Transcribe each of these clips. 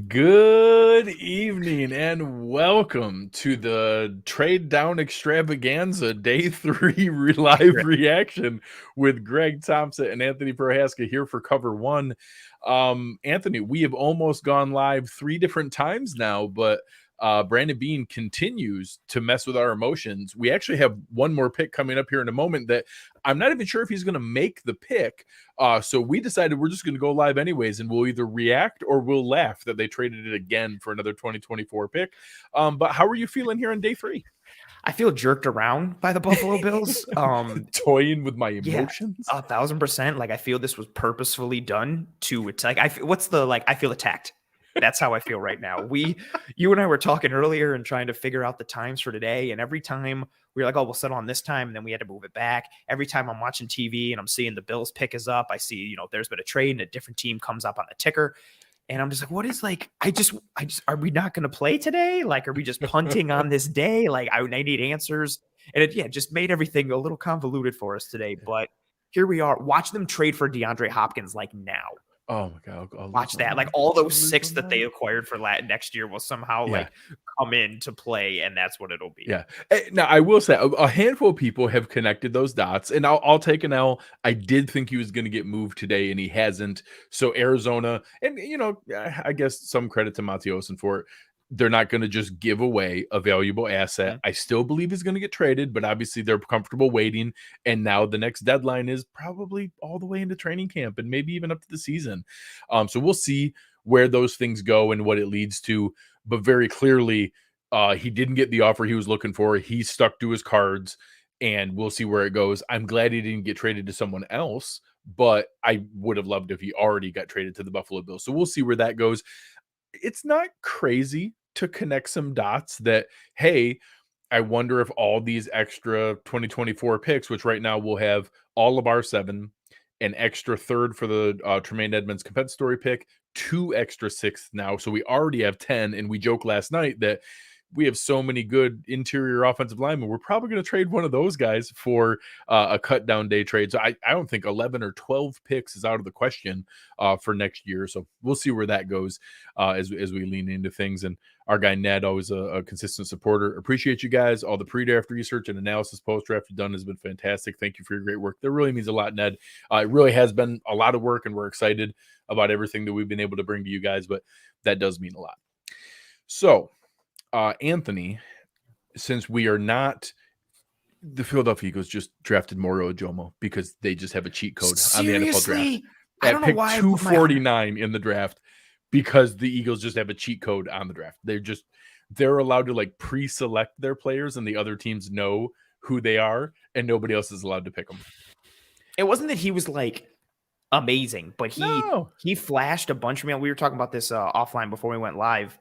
Good evening and welcome to the trade down extravaganza day 3 live reaction with Greg Tompsett and Anthony Prohaska here for cover 1. Anthony, we have almost gone live 3 different times now, but Brandon Bean continues to mess with our emotions. We actually have one more pick coming up here in a moment that I'm not even sure if he's going to make the pick. So we decided we're just going to go live anyways, and we'll either react or we'll laugh that they traded it again for another 2024 pick. But how are you feeling here on day 3? I feel jerked around by the Buffalo Bills. Toying with my emotions. Yeah, 1,000%. Like I feel this was purposefully done to attack. I feel attacked. That's how I feel right now. You and I were talking earlier and trying to figure out the times for today. And every time we were like, oh, we'll settle on this time. And then we had to move it back. Every time I'm watching TV and I'm seeing the Bills pick us up, I see, there's been a trade and a different team comes up on the ticker. And I'm just like, what is are we not going to play today? Like, are we just punting on this day? Like I need answers. And it just made everything a little convoluted for us today. But here we are. Watch them trade for DeAndre Hopkins like now. Oh my God. Watch that. Like all those 6 that they acquired for next year will somehow come into play, and that's what it'll be. Yeah. Now I will say a handful of people have connected those dots, and I'll take an L. I did think he was going to get moved today, and he hasn't. So Arizona, and I guess some credit to Matiosin for it. They're not going to just give away a valuable asset. I still believe he's going to get traded, but obviously they're comfortable waiting. And now the next deadline is probably all the way into training camp and maybe even up to the season. So we'll see where those things go and what it leads to. But very clearly, he didn't get the offer he was looking for. He stuck to his cards, and we'll see where it goes. I'm glad he didn't get traded to someone else, but I would have loved if he already got traded to the Buffalo Bills. So we'll see where that goes. It's not crazy to connect some dots that, hey, I wonder if all these extra 2024 picks, which right now we'll have all of our 7, an extra 3rd for the Tremaine Edmonds compensatory pick, 2 extra 6th now. So we already have 10. And we joked last night that we have so many good interior offensive linemen. We're probably going to trade one of those guys for a cut down day trade. So I don't think 11 or 12 picks is out of the question for next year. So we'll see where that goes as we lean into things. And our guy Ned, always a consistent supporter. Appreciate you guys. All the pre-draft research and analysis post-draft you've done has been fantastic. Thank you for your great work. That really means a lot, Ned. It really has been a lot of work, and we're excited about everything that we've been able to bring to you guys, but that does mean a lot. So, Anthony, since we are not, the Philadelphia Eagles just drafted Mario Ajomo because they just have a cheat code on the NFL draft. I don't know why. 249 in the draft because the Eagles just have a cheat code on the draft. They're allowed to like pre-select their players, and the other teams know who they are, and nobody else is allowed to pick them. It wasn't that he was like amazing, but he flashed a bunch of me. We were talking about this offline before we went live.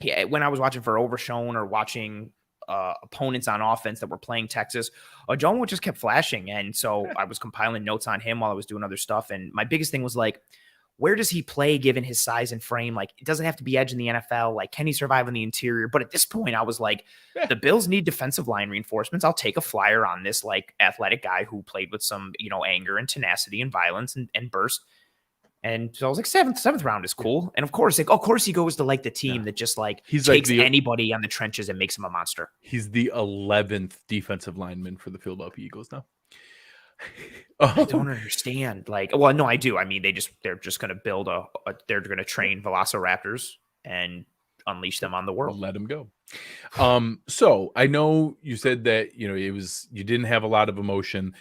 Yeah, when I was watching for Overshown or watching opponents on offense that were playing Texas, John just kept flashing. And so I was compiling notes on him while I was doing other stuff. And my biggest thing was like, where does he play given his size and frame? Like, it doesn't have to be edge in the NFL. Like, can he survive in the interior? But at this point, I was like, the Bills need defensive line reinforcements. I'll take a flyer on this like athletic guy who played with some, anger and tenacity and violence and burst. And so I was like, seventh round is cool. And of course he goes to like the team that just like takes anybody on the trenches and makes him a monster. He's the 11th defensive lineman for the Philadelphia Eagles now. I don't understand. Like, well, no, I do. I mean, they're just going to build they're going to train velociraptors and unleash them on the world. Let them go. So I know you said that, you didn't have a lot of emotion.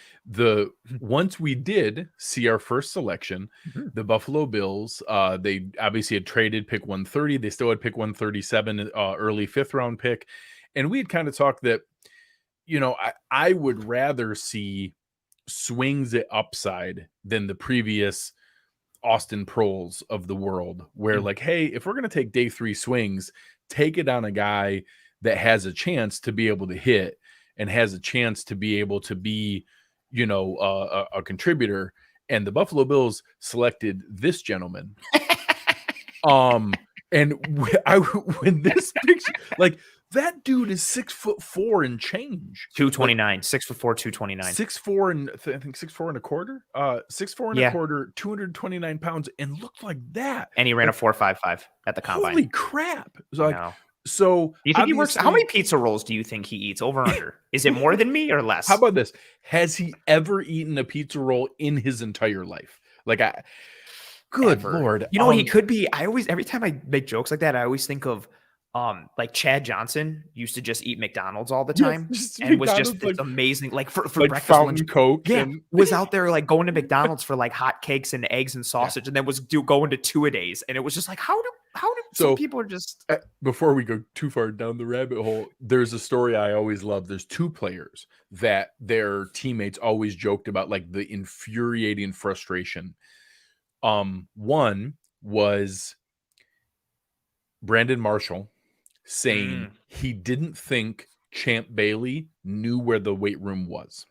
Once we did see our first selection, the Buffalo Bills, they obviously had traded pick 130. They still had pick 137, early 5th round pick. And we had kind of talked that, I would rather see swings at upside than the previous Austin Proles of the world, where like, hey, if we're going to take day 3 swings, take it on a guy that has a chance to be able to hit and has a chance to be able to be, a contributor. And the Buffalo Bills selected this gentleman. And when this picture, like That dude is 6'4" and change. 229, 6'4", 229. 6'4" and I think 6'4" and a quarter. 6'4" and a quarter, 229 pounds, and looked like that. And he ran a 4.55 at the combine. Holy crap! So do you think he works? How many pizza rolls do you think he eats over under? Is it more than me or less? How about this? Has he ever eaten a pizza roll in his entire life? Good Lord. You know what he could be? Every time I make jokes like that, I always think of like Chad Johnson used to just eat McDonald's all the time and was just amazing. Like for breakfast, fountain lunch, Coke. Yeah, was out there like going to McDonald's for like hot cakes and eggs and sausage, and then was going to 2-a-days. And it was just like, how do some people are just. Before we go too far down the rabbit hole, there's a story I always love. There's two players that their teammates always joked about, like the infuriating frustration. One was Brandon Marshall saying he didn't think Champ Bailey knew where the weight room was.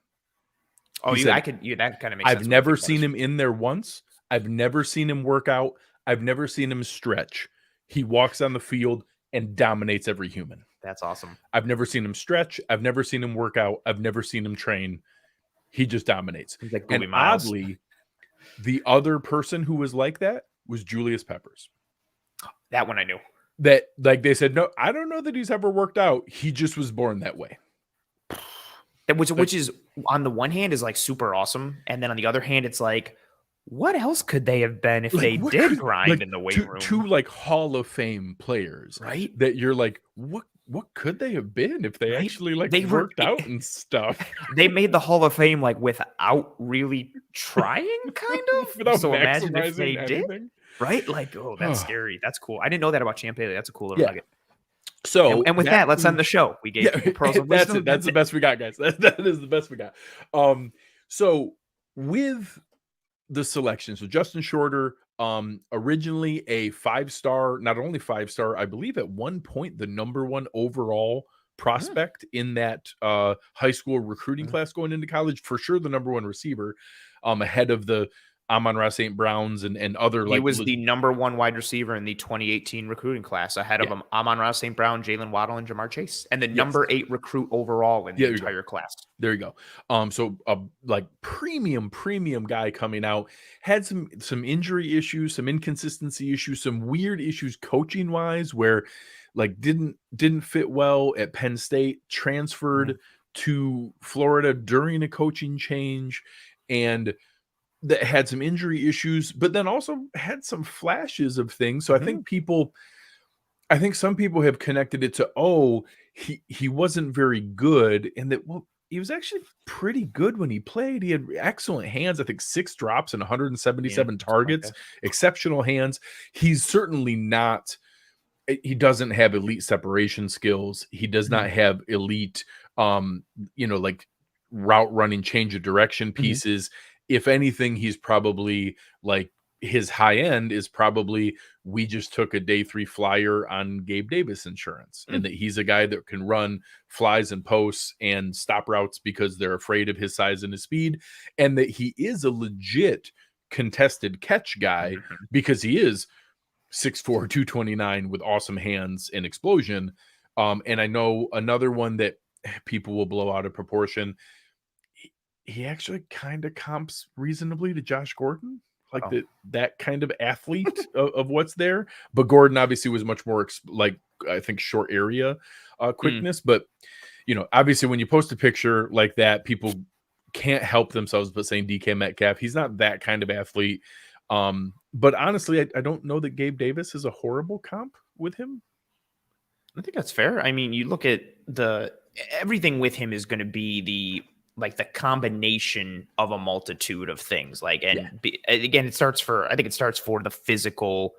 Oh, that kind of makes sense. I've never seen him in there once. I've never seen him work out. I've never seen him stretch. He walks on the field and dominates every human. That's awesome. I've never seen him stretch. I've never seen him work out. I've never seen him train. He just dominates. He's like and oddly, the other person who was like that was Julius Peppers. That one I knew. That, like, they said, no, I don't know that he's ever worked out. He just was born that way. Which is, on the one hand, is like super awesome. And then on the other hand, it's like, what else could they have been if they did grind in the weight room? Two like Hall of Fame players, right? That you're like, what could they have been if they actually they worked out and stuff? They made the Hall of Fame like without really trying, kind of. So imagine if they did. Right? Like, oh, that's scary. That's cool. I didn't know that about Champ Bailey. That's a cool little nugget. So, and with that, let's end the show. We gave pearls of wisdom. That's it. That's the best we got, guys. That is the best we got. So with the selection, so Justin Shorter, originally a 5-star, not only 5-star, I believe at one point the number 1 overall prospect in that high school recruiting class going into college, for sure the number 1 receiver, ahead of the Amon-Ra St. Browns and other. He was the number 1 wide receiver in the 2018 recruiting class, ahead of him Amon-Ra St. Brown, Jalen Waddle, and Jamar Chase, and the number 8 recruit overall in the entire class. There you go. So like premium guy coming out, had some injury issues, some inconsistency issues, some weird issues coaching wise, where like didn't fit well at Penn State, transferred to Florida during a coaching change, and that had some injury issues, but then also had some flashes of things. So I think some people have connected it to, he wasn't very good, and that, well, he was actually pretty good when he played. He had excellent hands. I think 6 drops and 177 targets, exceptional hands. He's certainly not, he doesn't have elite separation skills. He does not have elite, like route running, change of direction pieces. If anything, he's probably like, his high end is probably, we just took a day 3 flyer on Gabe Davis insurance, and that he's a guy that can run flies and posts and stop routes because they're afraid of his size and his speed, and that he is a legit contested catch guy because he is 6'4", 229 with awesome hands and explosion. And I know another one that people will blow out of proportion. He actually kind of comps reasonably to Josh Gordon, like that kind of athlete of what's there. But Gordon obviously was much more I think short area quickness. But obviously when you post a picture like that, people can't help themselves but saying DK Metcalf. He's not that kind of athlete. But honestly, I don't know that Gabe Davis is a horrible comp with him. I think that's fair. I mean, you look at everything with him is going to be the combination of a multitude of things. Again, it starts for the physical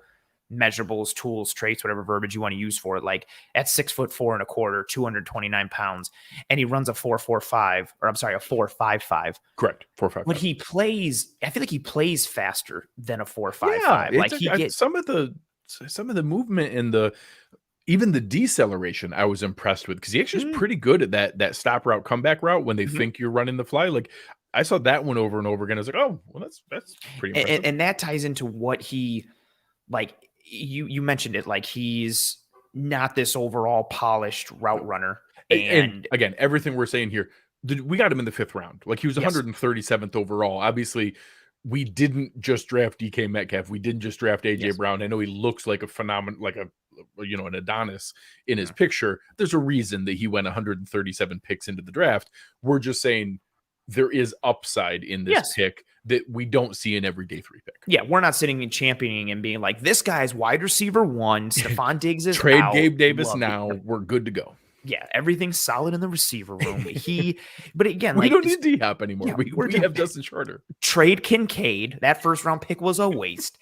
measurables, tools, traits, whatever verbiage you want to use for it. Like at 6'4.25", 229 pounds, and he runs a 4.45, or I'm sorry, a 4.55. Correct. 4.55. But he plays, I feel like he plays faster than a 4.55. Like he gets some of the movement and even the deceleration I was impressed with, because he actually is pretty good at that stop route, comeback route when they think you're running the fly. Like I saw that one over and over again. I was like, oh, well, that's pretty impressive. And that ties into what he, like you mentioned it, like he's not this overall polished route runner. And again, everything we're saying here, we got him in the 5th round. Like, he was 137th overall. Obviously, we didn't just draft DK Metcalf. We didn't just draft AJ Brown. I know he looks like a phenomenon, like an Adonis in his picture. There's a reason that he went 137 picks into the draft. We're just saying there is upside in this pick that we don't see in every day 3 pick. Yeah, we're not sitting and championing and being like, this guy's wide receiver 1, Stephon Diggs is trade out. Gabe Davis now. We're good to go. Yeah, everything's solid in the receiver room. But again, we don't need D-Hop anymore. Yeah, we have Justin Shorter. Trade Kincaid. That 1st round pick was a waste.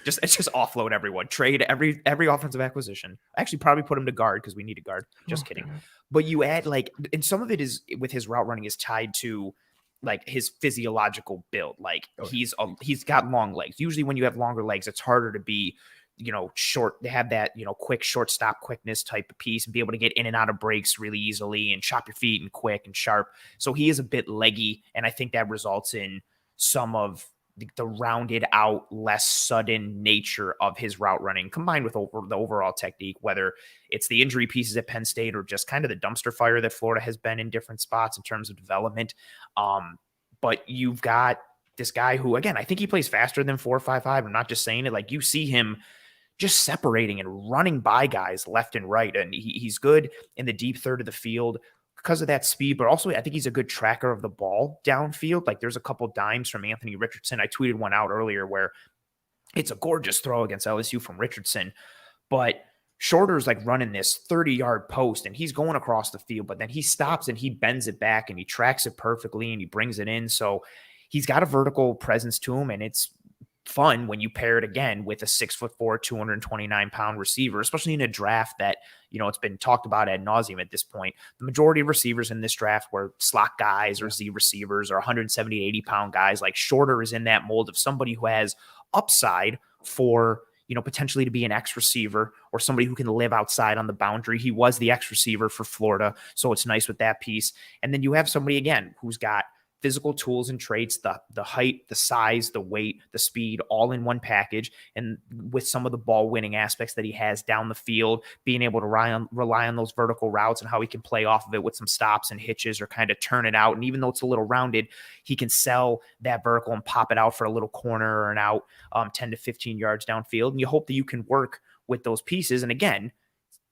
Just offload everyone. Trade every offensive acquisition. Actually, probably put him to guard because we need a guard. Just kidding. God. But you add and some of it is with his route running is tied to his physiological build. He's got long legs. Usually, when you have longer legs, it's harder to be short. They have that, quick shortstop quickness type of piece and be able to get in and out of breaks really easily and chop your feet and quick and sharp. So he is a bit leggy. And I think that results in some of the rounded out, less sudden nature of his route running combined with the overall technique, whether it's the injury pieces at Penn State or just kind of the dumpster fire that Florida has been in different spots in terms of development. But you've got this guy who, again, I think he plays faster than 4.55. I'm not just saying it. You see him just separating and running by guys left and right. And he's good in the deep third of the field because of that speed, but also I think he's a good tracker of the ball downfield. There's a couple dimes from Anthony Richardson. I tweeted one out earlier where it's a gorgeous throw against LSU from Richardson, but Shorter's running this 30-yard post and he's going across the field, but then he stops and he bends it back and he tracks it perfectly and he brings it in. So he's got a vertical presence to him, and it's fun when you pair it again with a 6'4", 229-pound receiver, especially in a draft that, it's been talked about ad nauseum at this point. The majority of receivers in this draft were slot guys or Z receivers or 170, 80-pound guys. Shorter is in that mold of somebody who has upside for, potentially to be an X receiver or somebody who can live outside on the boundary. He was the X receiver for Florida, so it's nice with that piece. And then you have somebody, again, who's got physical tools and traits, the height, the size, the weight, the speed, all in one package. And with some of the ball winning aspects that he has down the field, being able to rely on those vertical routes and how he can play off of it with some stops and hitches or kind of turn it out. And even though it's a little rounded, he can sell that vertical and pop it out for a little corner or an out 10 to 15 yards downfield. And you hope that you can work with those pieces. And again,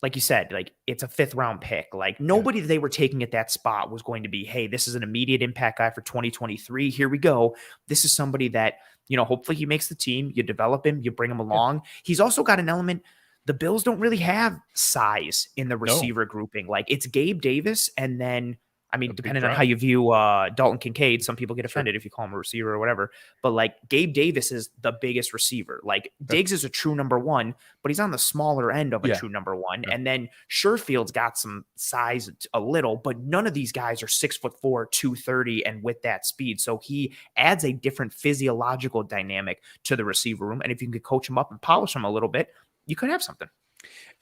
like you said, it's a 5th round pick. Nobody that they were taking at that spot was going to be, hey, this is an immediate impact guy for 2023. Here we go. This is somebody that, hopefully he makes the team. You develop him, you bring him along. Yeah. He's also got an element. The Bills don't really have size in the receiver grouping. It's Gabe Davis and then, depending on how you view Dalton Kincaid, some people get offended if you call him a receiver or whatever. But Gabe Davis is the biggest receiver. Diggs is a true number 1, but he's on the smaller end of a true number 1. Yeah. And then Sherfield's got some size a little, but none of these guys are 6'4", 230, and with that speed. So he adds a different physiological dynamic to the receiver room. And if you can coach him up and polish him a little bit, you could have something.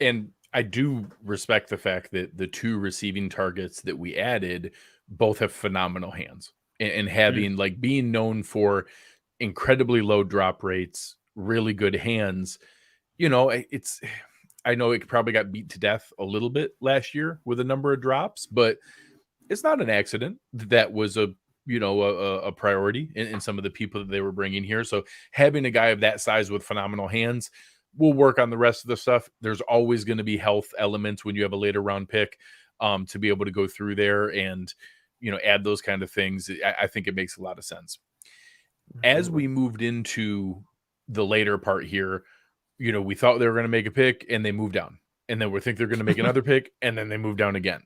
And I do respect the fact that the 2 receiving targets that we added both have phenomenal hands and having being known for incredibly low drop rates, really good hands. I know it probably got beat to death a little bit last year with a number of drops, but it's not an accident that was a priority in some of the people that they were bringing here. So having a guy of that size with phenomenal hands, we'll work on the rest of the stuff. There's always going to be health elements when you have a later round pick to be able to go through there and, add those kind of things. I think it makes a lot of sense. As we moved into the later part here, we thought they were going to make a pick and they moved down. And then we think they're going to make another pick and then they move down again.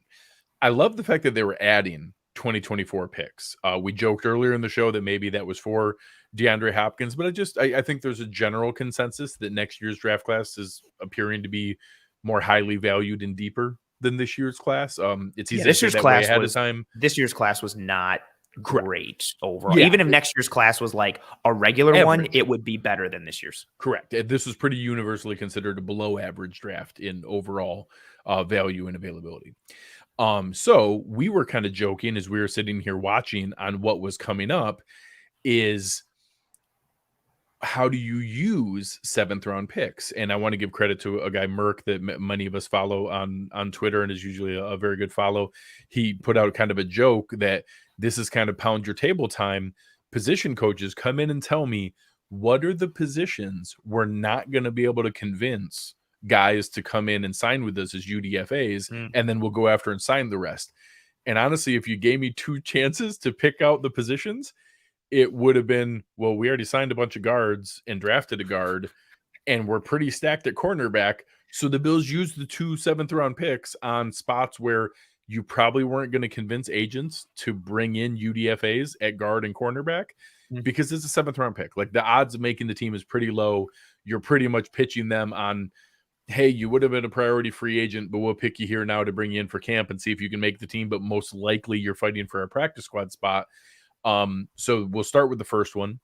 I love the fact that they were adding 2024 picks. We joked earlier in the show that maybe that was for DeAndre Hopkins, but I think there's a general consensus that next year's draft class is appearing to be more highly valued and deeper than this year's class. It's easy to say that way ahead of time. This year's class was not great overall. Yeah. Even if next year's class was a regular one, it would be better than this year's. Correct. This was pretty universally considered a below average draft in overall value and availability. So we were kind of joking as we were sitting here watching on what was coming up is how do you use 7th round picks? And I want to give credit to a guy, Merck, that many of us follow on Twitter and is usually a very good follow. He put out kind of a joke that this is kind of pound your table time. Position coaches come in and tell me, what are the positions we're not going to be able to convince guys to come in and sign with us as UDFAs, and then we'll go after and sign the rest. And honestly, if you gave me 2 chances to pick out the positions, it would have been, well, we already signed a bunch of guards and drafted a guard, and we're pretty stacked at cornerback. So the Bills used the 2 7th round picks on spots where you probably weren't going to convince agents to bring in UDFAs at guard and cornerback because it's a 7th round pick. Like, the odds of making the team is pretty low. You're pretty much pitching them on, hey, you would have been a priority free agent, but we'll pick you here now to bring you in for camp and see if you can make the team. But most likely you're fighting for a practice squad spot. So we'll start with the first one.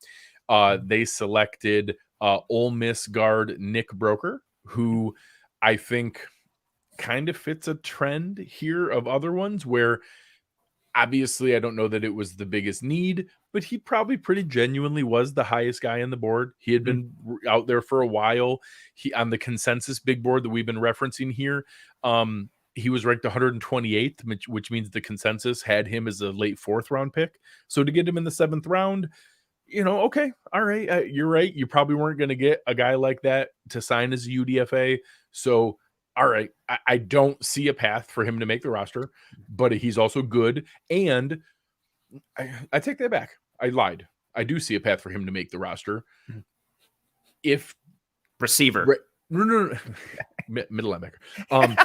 They selected Ole Miss guard Nick Broeker, who I think kind of fits a trend here of other ones where obviously I don't know that it was the biggest need, but he probably pretty genuinely was the highest guy on the board. He had been out there for a while. He on the consensus big board that we've been referencing here. He was ranked 128th, which means the consensus had him as a late 4th round pick. So to get him in the 7th round, okay, all right, you're right. You probably weren't going to get a guy like that to sign as a UDFA. So, all right, I don't see a path for him to make the roster, but he's also good. And I take that back. I lied. I do see a path for him to make the roster. If receiver, no, middle linebacker.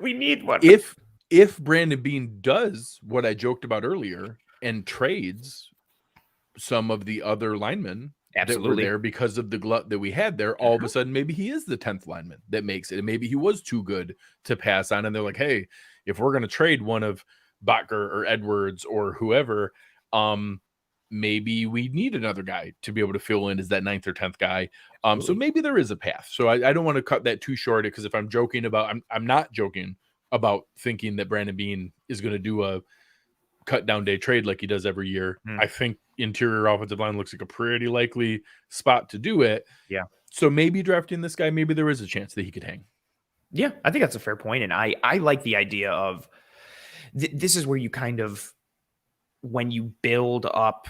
We need one. If Brandon Beane does what I joked about earlier and trades some of the other linemen that were there because of the glut that we had there, all of a sudden maybe he is the 10th lineman that makes it, and maybe he was too good to pass on, and they're like, hey, if we're going to trade one of Broeker or Edwards or whoever, maybe we need another guy to be able to fill in as that 9th or 10th guy. So maybe there is a path. So I don't want to cut that too short, because if I'm joking about, I'm not joking about thinking that Brandon Beane is going to do a cut down day trade like he does every year. I think interior offensive line looks like a pretty likely spot to do it. Yeah. So maybe drafting this guy, maybe there is a chance that he could hang. Yeah, I think that's a fair point. And I like the idea of this is where you kind of, when you build up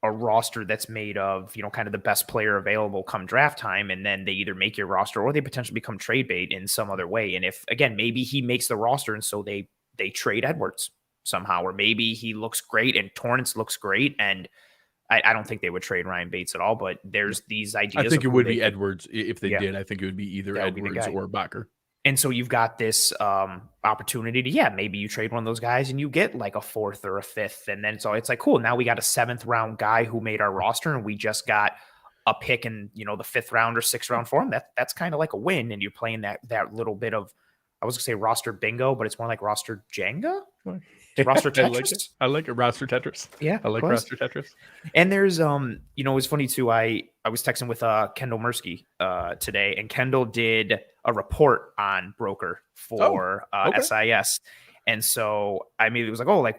a roster that's made of, kind of the best player available come draft time, and then they either make your roster or they potentially become trade bait in some other way. And if, again, maybe he makes the roster and so they trade Edwards somehow, or maybe he looks great and Torrance looks great. And I don't think they would trade Ryan Bates at all, but there's these ideas. I think it would be Edwards if they did. I think it would be either Edwards or Broeker. And so you've got this opportunity to, maybe you trade one of those guys and you get like a 4th or a 5th. And then so it's like, cool, now we got a 7th round guy who made our roster, and we just got a pick in, the 5th round or 6th round for him. That's kind of like a win. And you're playing that little bit of, I was going to say roster bingo, but it's more like roster Jenga. Roster Tetris. I like it. Roster Tetris. Yeah, I like roster Tetris. And there's it was funny too. I was texting with Kendall Mirsky today, and Kendall did a report on Broeker for SIS. And so I immediately was like, oh, like,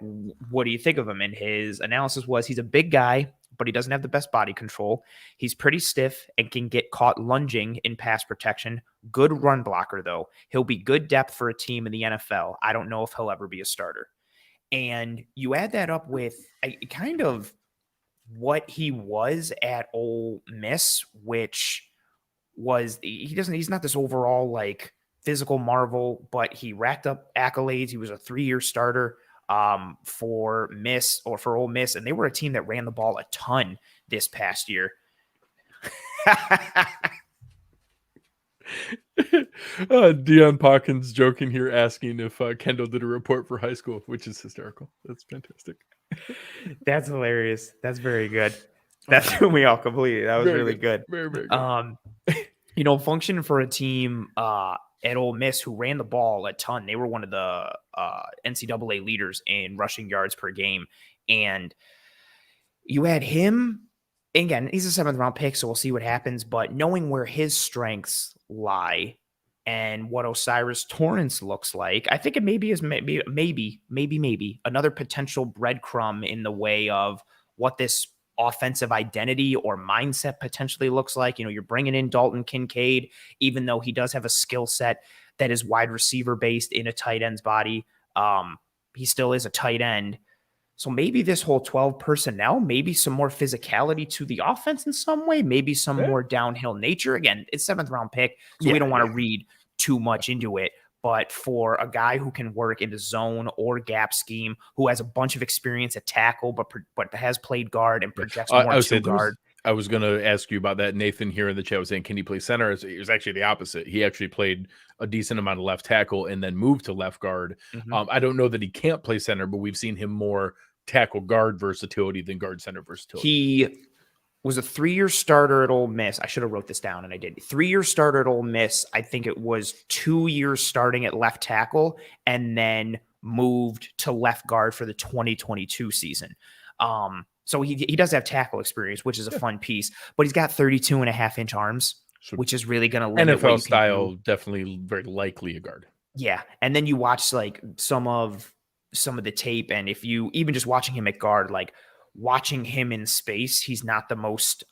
what do you think of him? And his analysis was, he's a big guy, but he doesn't have the best body control. He's pretty stiff and can get caught lunging in pass protection. Good run blocker, though. He'll be good depth for a team in the NFL. I don't know if he'll ever be a starter. And you add that up with kind of what he was at Ole Miss, which was, he's not this overall like physical marvel, but he racked up accolades. He was a 3-year starter for Ole Miss, and they were a team that ran the ball a ton this past year. Deion Pawkins joking here, asking if Kendall did a report for high school, which is hysterical. That's fantastic. That's hilarious. That's very good. That threw me off completely. That was very really good. Very, very good. Functioning for a team at Ole Miss who ran the ball a ton. They were one of the NCAA leaders in rushing yards per game. And you had him, again, he's a 7th round pick, so we'll see what happens. But knowing where his strengths lie and what Osiris Torrance looks like, I think it maybe is maybe another potential breadcrumb in the way of what this offensive identity or mindset potentially looks like. You're bringing in Dalton Kincaid, even though he does have a skill set that is wide receiver based in a tight end's body. He still is a tight end. So maybe this whole 12 personnel, maybe some more physicality to the offense in some way, maybe some more downhill nature. Again, it's 7th round pick, so we don't want to read too much into it. But for a guy who can work in the zone or gap scheme, who has a bunch of experience at tackle, but has played guard and projects more to guard. I was going to ask you about that. Nathan here in the chat was saying, can he play center? It was actually the opposite. He actually played a decent amount of left tackle and then moved to left guard. I don't know that he can't play center, but we've seen him more tackle guard versatility than guard center versatility. He was a 3-year starter at Ole Miss. I should have wrote this down, and I did. 3-year starter at Ole Miss. I think it was 2 years starting at left tackle, and then moved to left guard for the 2022 season. So he does have tackle experience, which is a fun piece, but he's got 32.5-inch arms, which is really going to limit NFL style, definitely very likely a guard. Yeah. And then you watch like some of the tape, and if you even just watching him at guard, like watching him in space, he's not the most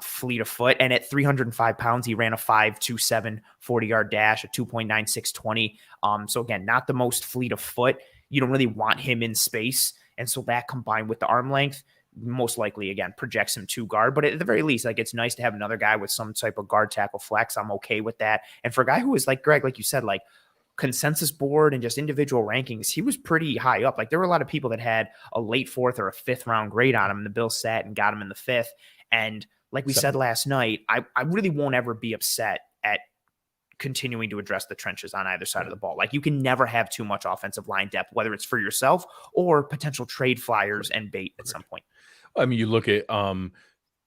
fleet of foot. And at 305 pounds, he ran a 5.27 40-yard dash, a 2.96 so again, not the most fleet of foot. You don't really want him in space. And so that combined with the arm length, most likely, again, projects him to guard. But at the very least, like, it's nice to have another guy with some type of guard tackle flex. I'm okay with that. And for a guy who is like Greg, like you said, like consensus board and just individual rankings, he was pretty high up. Like there were a lot of people that had a late 4th or a 5th round grade on him, and the Bills sat and got him in the 5th. And like we said last night, I really won't ever be upset at continuing to address the trenches on either side of the ball. Like you can never have too much offensive line depth, whether it's for yourself or potential trade flyers and bait at some point. I mean, you look at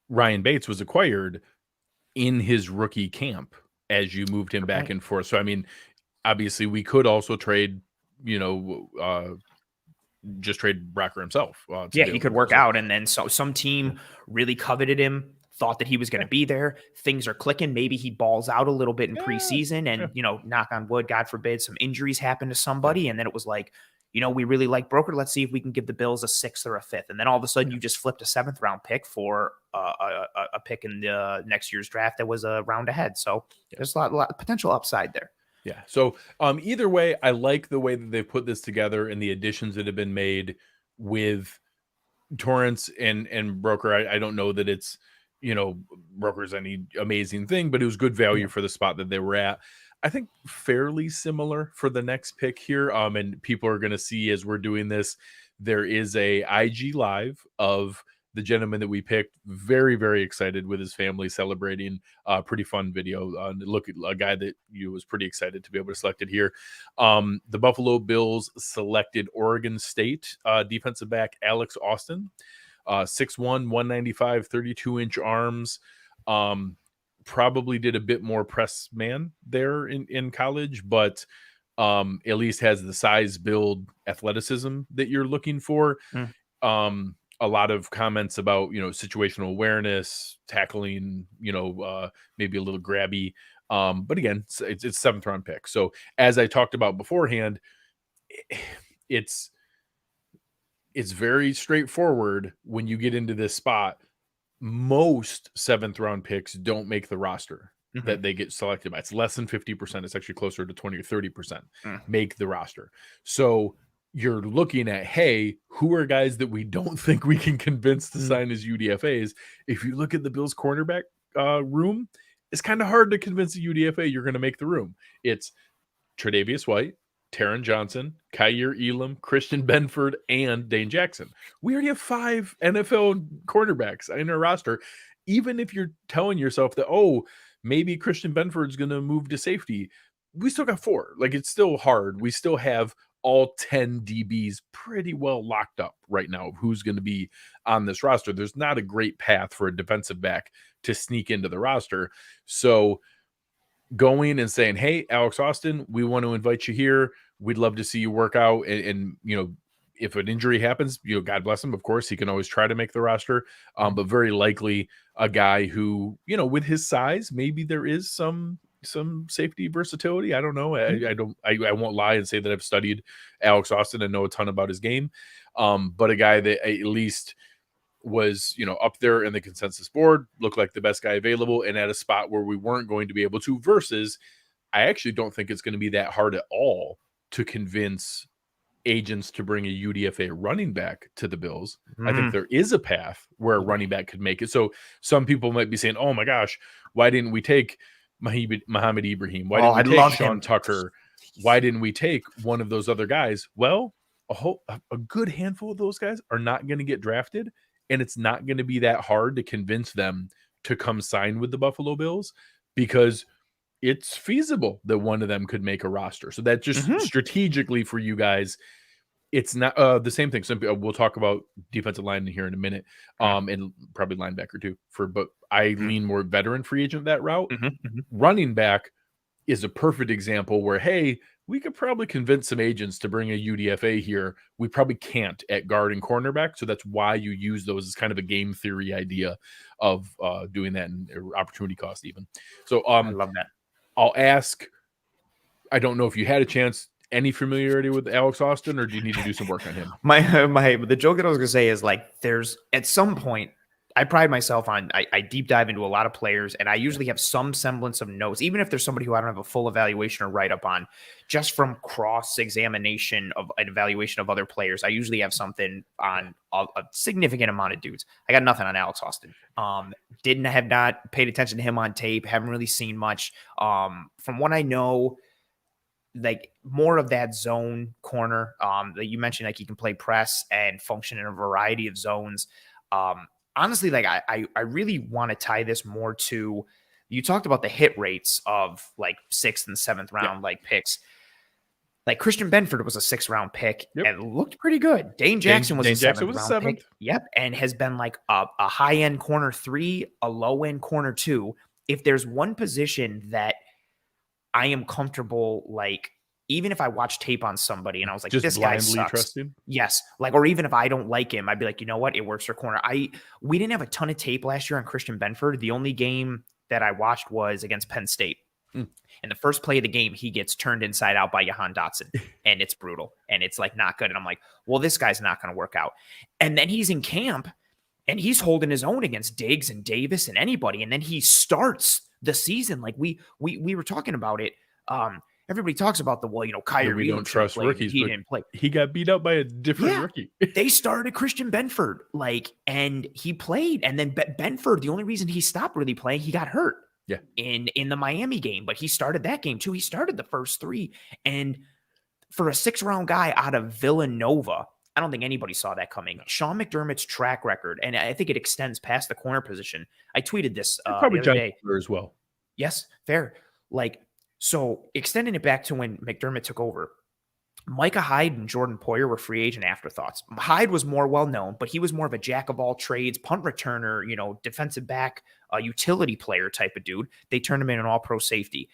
Ryan Bates was acquired in his rookie camp as you moved him back and forth. So, I mean, obviously we could also trade, just trade Broeker himself. He could work out. And then some team really coveted him, thought that he was going to be there. Things are clicking. Maybe he balls out a little bit in preseason and, knock on wood, God forbid, some injuries happen to somebody. And then it was like, we really like Broeker. Let's see if we can give the Bills a 6th or a 5th. And then all of a sudden you just flipped a 7th round pick for a pick in the next year's draft that was a round ahead. So there's a lot of potential upside there. Yeah. So either way, I like the way that they've put this together and the additions that have been made with Torrance and Broeker. I don't know that it's, Broker's any amazing thing, but it was good value for the spot that they were at. I think fairly similar for the next pick here. And people are going to see as we're doing this, there is a IG live of the gentleman that we picked. Very, very excited with his family celebrating. Pretty fun video. Look at a guy that was pretty excited to be able to select it here. The Buffalo Bills selected Oregon State defensive back Alex Austin, 6'1", 195, 32-inch arms. Probably did a bit more press man there in college, but at least has the size, build, athleticism that you're looking for. A lot of comments about, situational awareness, tackling, maybe a little grabby. But again, it's 7th round pick. So as I talked about beforehand, it's very straightforward when you get into this spot. Most 7th round picks don't make the roster that they get selected by. It's less than 50%. It's actually closer to 20 or 30% make the roster. So you're looking at, hey, who are guys that we don't think we can convince to sign as UDFAs? If you look at the Bills cornerback room, it's kind of hard to convince a UDFA you're going to make the room. It's Tre'Davious White, Taron Johnson, Kyer Elam, Christian Benford, and Dane Jackson. We already have 5 NFL cornerbacks in our roster. Even if you're telling yourself that, maybe Christian Benford's going to move to safety, we still got 4. Like, it's still hard. We still have all 10 DBs pretty well locked up right now of who's going to be on this roster. There's not a great path for a defensive back to sneak into the roster. So going and saying, hey, Alex Austin, we want to invite you here. We'd love to see you work out. And if an injury happens, God bless him. Of course, he can always try to make the roster. But very likely a guy who, with his size, maybe there is some safety versatility. I don't know. I won't lie and say that I've studied Alex Austin and know a ton about his game. But a guy that at least was, up there in the consensus board, looked like the best guy available, and at a spot where we weren't going to be able to, versus I actually don't think it's going to be that hard at all to convince agents to bring a UDFA running back to the Bills. I think there is a path where a running back could make it. So some people might be saying, oh my gosh, why didn't we take Muhammad Ibrahim? Why didn't we take Sean Tucker? Why didn't we take one of those other guys? Well, a good handful of those guys are not going to get drafted, and it's not going to be that hard to convince them to come sign with the Buffalo Bills, because it's feasible that one of them could make a roster. So that just strategically for you guys, it's not the same thing. We'll talk about defensive line here in a minute, and probably linebacker too. But I lean more veteran free agent that route. Running back is a perfect example where, hey, we could probably convince some agents to bring a UDFA here. We probably can't at guard and cornerback. So that's why you use those as kind of a game theory idea of doing that, and opportunity cost even. So I love that. I'll ask, I don't know if you had a chance, any familiarity with Alex Austin, or do you need to do some work on him? The joke that I was going to say is, like, there's at some point, I pride myself on, I deep dive into a lot of players, and I usually have some semblance of notes, even if there's somebody who I don't have a full evaluation or write up on, just from cross examination of an evaluation of other players. I usually have something on a significant amount of dudes. I got nothing on Alex Austin. Have not paid attention to him on tape. Haven't really seen much. From what I know, like, more of that zone corner that you mentioned, like, he can play press and function in a variety of zones. Honestly, like, I really want to tie this more to, you talked about the hit rates of, like, 6th and 7th round, like, picks. Like, Christian Benford was a 6th round pick and looked pretty good. Dane Jackson was a 7th round pick. Yep. And has been like a high end corner 3, a low end corner 2. If there's one position that I am comfortable, like, even if I watch tape on somebody and I was like, just this guy sucks. Trusting? Yes. Like, or even if I don't like him, I'd be like, you know what? It works for corner. We didn't have a ton of tape last year on Christian Benford. The only game that I watched was against Penn State. And the first play of the game, he gets turned inside out by Jahan Dotson, and it's brutal, and it's, like, not good. And I'm like, well, this guy's not going to work out. And then he's in camp and he's holding his own against Diggs and Davis and anybody. And then he starts the season. Like, we were talking about it. Everybody talks about Kyrie. We don't trust rookies. He didn't play. He got beat up by a different rookie. They started Christian Benford, and he played. And then Benford, the only reason he stopped really playing, he got hurt. Yeah. In the Miami game, but he started that game too. He started the first 3, and for a 6th round guy out of Villanova, I don't think anybody saw that coming. Sean McDermott's track record, and I think it extends past the corner position. I tweeted this probably the other day as well. Yes, fair. Like, so extending it back to when McDermott took over, Micah Hyde and Jordan Poyer were free agent afterthoughts. Hyde was more well-known, but he was more of a jack of all trades, punt returner, defensive back, utility player type of dude. They turned him in an all-pro safety.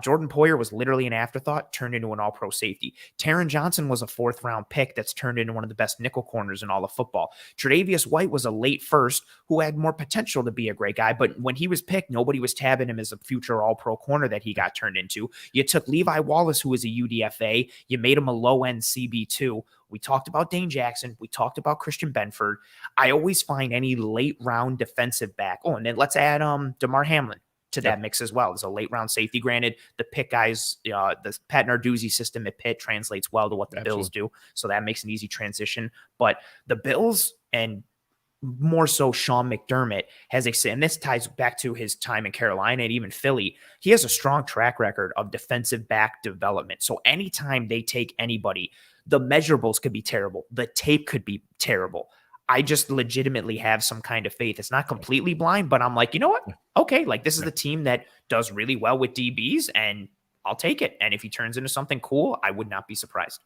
Jordan Poyer was literally an afterthought, turned into an all-pro safety. Taron Johnson was a 4th round pick that's turned into one of the best nickel corners in all of football. Tre'Davious White was a late first who had more potential to be a great guy, but when he was picked, nobody was tabbing him as a future all-pro corner that he got turned into. You took Levi Wallace, who was a UDFA. You made him a low-end CB2. We talked about Dane Jackson. We talked about Christian Benford. I always find any late-round defensive back. Oh, and then let's add Damar Hamlin to that mix as well. There's a late round safety. Granted, the Pitt guys, the Pat Narduzzi system at Pitt translates well to what the Bills do, so that makes an easy transition. But the Bills, and more so Sean McDermott, and this ties back to his time in Carolina and even Philly, he has a strong track record of defensive back development. So anytime they take anybody, the measurables could be terrible. The tape could be terrible. I just legitimately have some kind of faith. It's not completely blind, but I'm like, you know what? Okay, like, this is the team that does really well with DBs, and I'll take it. And if he turns into something cool, I would not be surprised.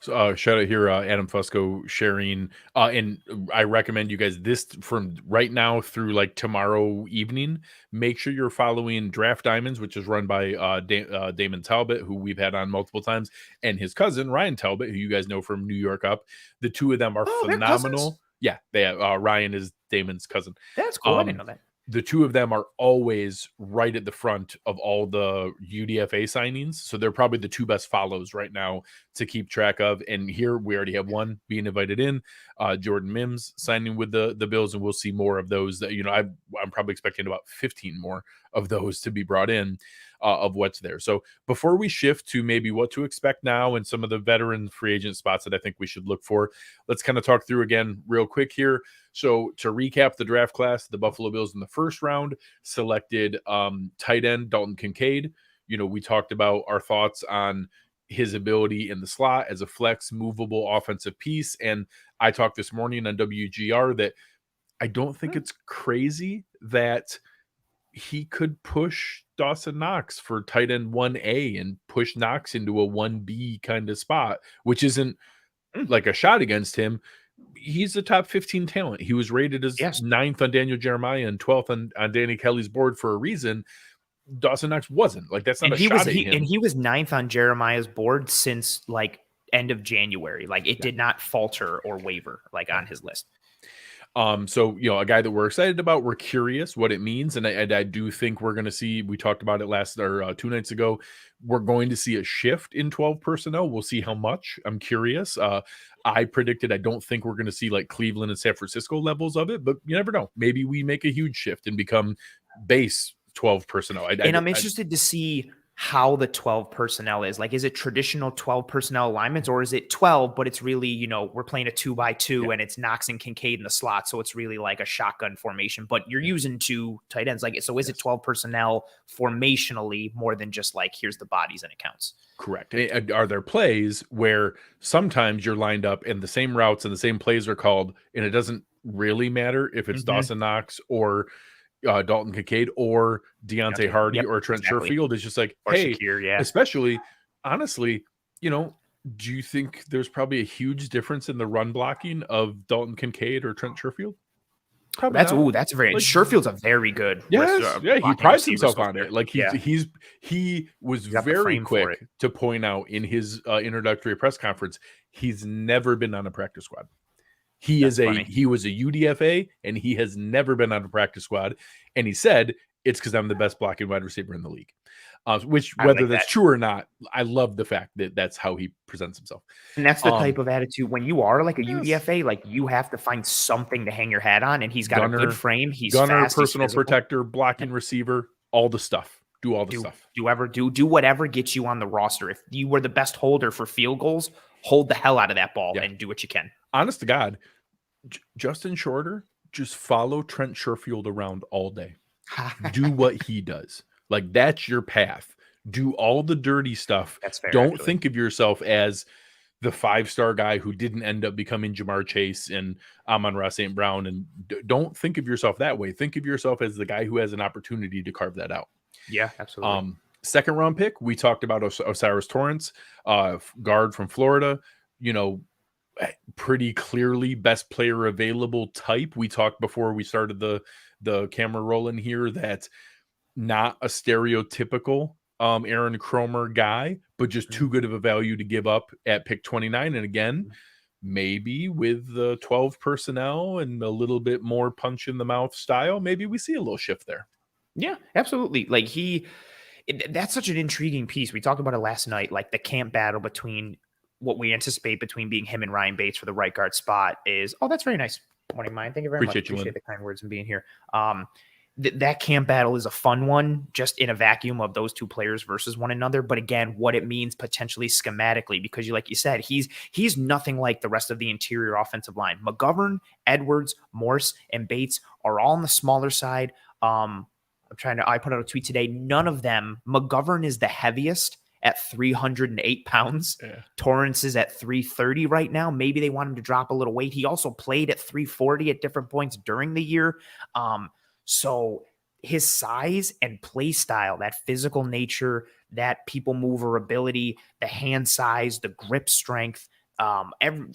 So shout out here, Adam Fusco sharing, and I recommend you guys this from right now through like tomorrow evening. Make sure you're following Draft Diamonds, which is run by Damon Talbot, who we've had on multiple times, and his cousin Ryan Talbot, who you guys know from New York Up. The two of them are phenomenal. Yeah, they Ryan is Damon's cousin. That's cool. I didn't know that. the two of them are always right at the front of all the UDFA signings. So they're probably the two best follows right now to keep track of. And here we already have one being invited in, Jordan Mims signing with the Bills, and we'll see more of those. That, I'm probably expecting about 15 more of those to be brought in of what's there. So before we shift to maybe what to expect now and some of the veteran free agent spots that I think we should look for, let's kind of talk through again real quick here. So to recap the draft class, the Buffalo Bills in the first round selected tight end Dalton Kincaid. We talked about our thoughts on his ability in the slot as a flex, movable offensive piece. And I talked this morning on WGR that I don't think it's crazy that he could push Dawson Knox for tight end 1A and push Knox into a 1B kind of spot, which isn't like a shot against him. He's a top 15 talent. He was rated as 9th on Daniel Jeremiah and 12th on Danny Kelly's board for a reason. Dawson Knox wasn't. Like, that's not a shot at him. And he was 9th on Jeremiah's board since like end of January. Like, it did not falter or waver like on his list. So, a guy that we're excited about, we're curious what it means. And I do think we're going to see, we talked about it 2 nights ago, we're going to see a shift in 12 personnel. We'll see how much. I'm curious. I predicted, I don't think we're going to see like Cleveland and San Francisco levels of it, but you never know. Maybe we make a huge shift and become base 12 personnel. I'm interested to see how the 12 personnel is. Like, is it traditional 12 personnel alignments, or is it 12, but it's really, we're playing a 2x2 and it's Knox and Kincaid in the slot. So it's really like a shotgun formation, but you're using two tight ends. Like, so is it 12 personnel formationally more than just like, here's the bodies and it counts? Correct. Are there plays where sometimes you're lined up and the same routes and the same plays are called, and it doesn't really matter if it's Dawson Knox or Dalton Kincaid or Deontay Hardy or Trent Sherfield? Is just like, or hey, Shakir, especially, honestly, do you think there's probably a huge difference in the run blocking of Dalton Kincaid or Trent Sherfield? Probably that's very Sherfield's a very good. Yes, he prides himself on it. Like he was very quick to point out in his introductory press conference, he's never been on a practice squad. He was a UDFA and he has never been on a practice squad. And he said, it's because I'm the best blocking wide receiver in the league. Which, whether that's true or not, I love the fact that that's how he presents himself. And that's the type of attitude when you are like a UDFA, like you have to find something to hang your hat on. And he's got a good frame. He's fast, personal protector, blocking receiver, all the stuff. Do all the stuff. Do whatever gets you on the roster. If you were the best holder for field goals, hold the hell out of that ball and do what you can. Honest to God, Justin Shorter, just follow Trent Sherfield around all day. Do what he does. Like, that's your path. Do all the dirty stuff. That's fair. Don't think of yourself as the 5-star guy who didn't end up becoming Jamar Chase and Amon-Ra St. Brown. And don't think of yourself that way. Think of yourself as the guy who has an opportunity to carve that out. Yeah, absolutely. Second round pick, we talked about Osiris Torrance, guard from Florida, pretty clearly best player available type. We talked before we started the camera rolling here that not a stereotypical Aaron Cromer guy, but just too good of a value to give up at pick 29. And again, maybe with the 12 personnel and a little bit more punch in the mouth style, maybe we see a little shift there. Yeah, absolutely. Like that's such an intriguing piece. We talked about it last night, like the camp battle between what we anticipate between being him and Ryan Bates for the right guard spot is, that's very nice. Morning, mine. Thank you very much. Appreciate the kind words and being here. That camp battle is a fun one, just in a vacuum of those two players versus one another. But again, what it means potentially schematically, because like you said, he's nothing like the rest of the interior offensive line. McGovern, Edwards, Morse, and Bates are all on the smaller side. I put out a tweet today. None of them, McGovern is the heaviest at 308 pounds. Yeah. Torrance is at 330 right now. Maybe they want him to drop a little weight. He also played at 340 at different points during the year. So his size and play style, that physical nature, that people mover ability, the hand size, the grip strength, a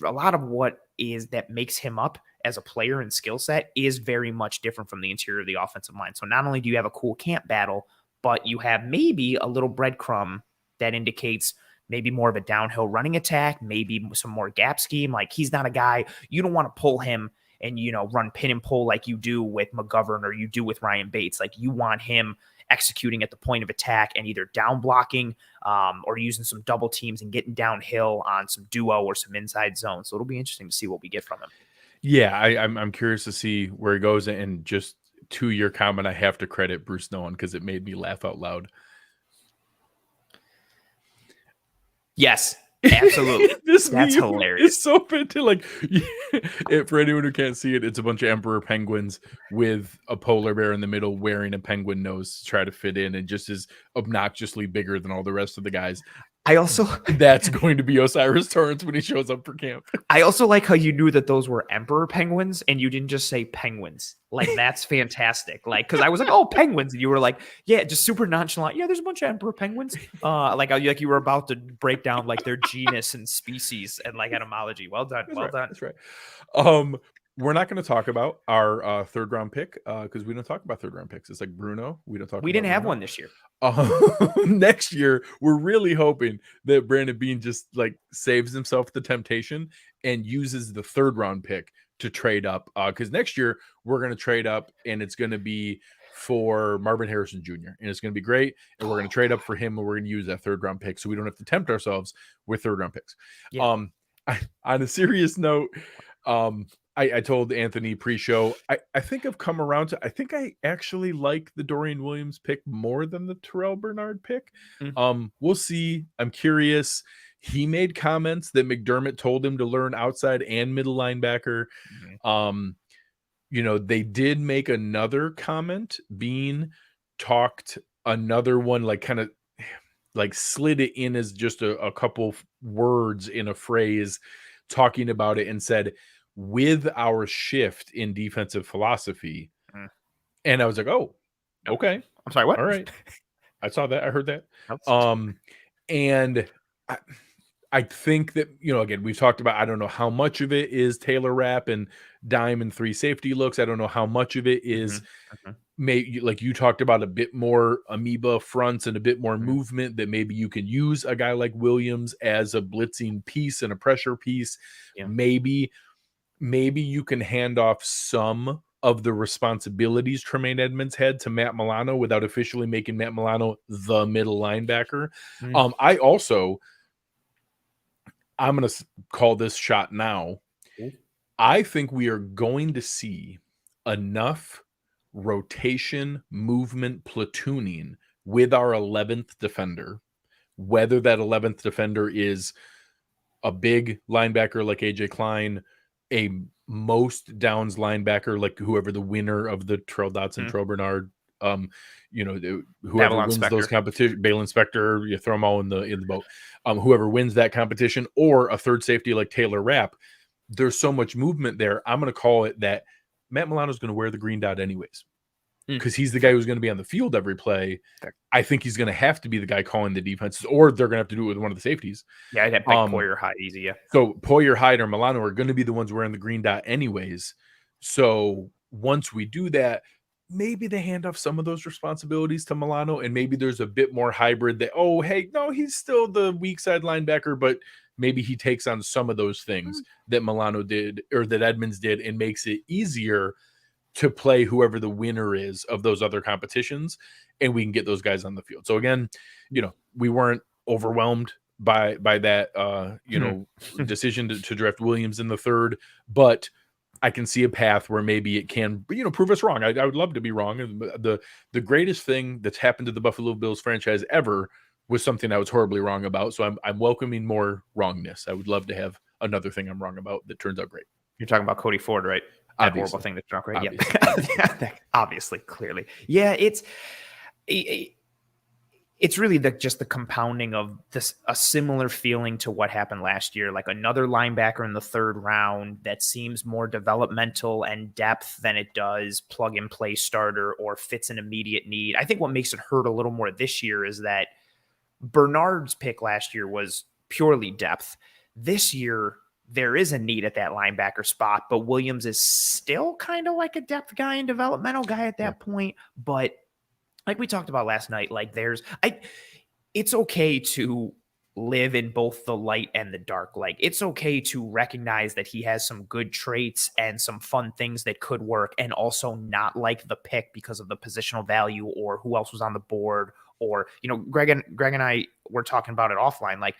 lot of what is that makes him up as a player and skill set is very much different from the interior of the offensive line. So not only do you have a cool camp battle, but you have maybe a little breadcrumb that indicates maybe more of a downhill running attack, maybe some more gap scheme. Like, he's not a guy, you don't want to pull him and, run pin and pull like you do with McGovern or you do with Ryan Bates. Like, you want him executing at the point of attack and either down blocking or using some double teams and getting downhill on some duo or some inside zone. So it'll be interesting to see what we get from him. Yeah, I'm curious to see where he goes. And just to your comment, I have to credit Bruce Nolan because it made me laugh out loud. Yes, absolutely. That's hilarious. It's so fantastic. Like, for anyone who can't see it, it's a bunch of emperor penguins with a polar bear in the middle wearing a penguin nose to try to fit in, and just is obnoxiously bigger than all the rest of the guys. That's going to be Osiris Torrance when he shows up for camp. I also like how you knew that those were emperor penguins and you didn't just say penguins. Like, that's fantastic. Like, because I was like, oh, penguins, and you were like, yeah, just super nonchalant. Yeah, there's a bunch of emperor penguins. Like you were about to break down like their genus and species and like etymology. Well done. That's right. We're not going to talk about our third round pick because we don't talk about third round picks. It's like Bruno. We didn't have one this year. Next year, we're really hoping that Brandon Beane just like saves himself the temptation and uses the third round pick to trade up. Because next year we're going to trade up and it's going to be for Marvin Harrison Jr. and it's going to be great. And we're going to trade up for him and we're going to use that third round pick so we don't have to tempt ourselves with third round picks. Yeah. On a serious note, I told Anthony pre-show, I think I've come around to, I think I actually like the Dorian Williams pick more than the Terrell Bernard pick. Mm-hmm. We'll see. I'm curious. He made comments that McDermott told him to learn outside and middle linebacker. Mm-hmm. They did make another comment. Bean talked another one, like kind of like slid it in as just a couple words in a phrase talking about it and said, with our shift in defensive philosophy. And I was like, oh, okay. I'm sorry, what? All right. I saw that. I heard that. And I think that, again, we've talked about, I don't know how much of it is Taylor Rapp and dime and 3 safety looks. I don't know how much of it is maybe like you talked about a bit more amoeba fronts and a bit more movement that maybe you can use a guy like Williams as a blitzing piece and a pressure piece. Yeah. Maybe you can hand off some of the responsibilities Tremaine Edmonds had to Matt Milano without officially making Matt Milano the middle linebacker. I'm going to call this shot now. I think we are going to see enough rotation, movement, platooning with our 11th defender, whether that 11th defender is a big linebacker like AJ Klein, a most downs linebacker like whoever the winner of the Terrell Dotson, Terrell Bernard, whoever wins those competitions, Bale Inspector, you throw them all in the boat. Whoever wins that competition, or a third safety like Taylor Rapp, there's so much movement there. I'm going to call it that Matt Milano is going to wear the green dot anyways because he's the guy who's going to be on the field every play. I think he's going to have to be the guy calling the defenses, or they're going to have to do it with one of the safeties. Yeah, I'd have Poyer, Hyde easy. Yeah. So Poyer, Hyde, or Milano are going to be the ones wearing the green dot anyways. So once we do that, maybe they hand off some of those responsibilities to Milano, and maybe there's a bit more hybrid that, oh, hey, no, he's still the weak side linebacker, but maybe he takes on some of those things that Milano did or that Edmonds did and makes it easier to play whoever the winner is of those other competitions, and we can get those guys on the field. So again, we weren't overwhelmed by that, decision to draft Williams in the third, but I can see a path where maybe it can, prove us wrong. I would love to be wrong. The greatest thing that's happened to the Buffalo Bills franchise ever was something I was horribly wrong about. So I'm welcoming more wrongness. I would love to have another thing I'm wrong about that turns out great. You're talking about Cody Ford, right? That horrible thing that's not right. Yeah, obviously, clearly. Yeah, it's really just the compounding of this, a similar feeling to what happened last year, like another linebacker in the third round that seems more developmental and depth than it does plug and play starter or fits an immediate need. I think what makes it hurt a little more this year is that Bernard's pick last year was purely depth. This year, there is a need at that linebacker spot, but Williams is still kind of like a depth guy and developmental guy at that point. But like we talked about last night, like it's okay to live in both the light and the dark. Like, it's okay to recognize that he has some good traits and some fun things that could work, and also not like the pick because of the positional value or who else was on the board. Or, Greg and I were talking about it offline. Like,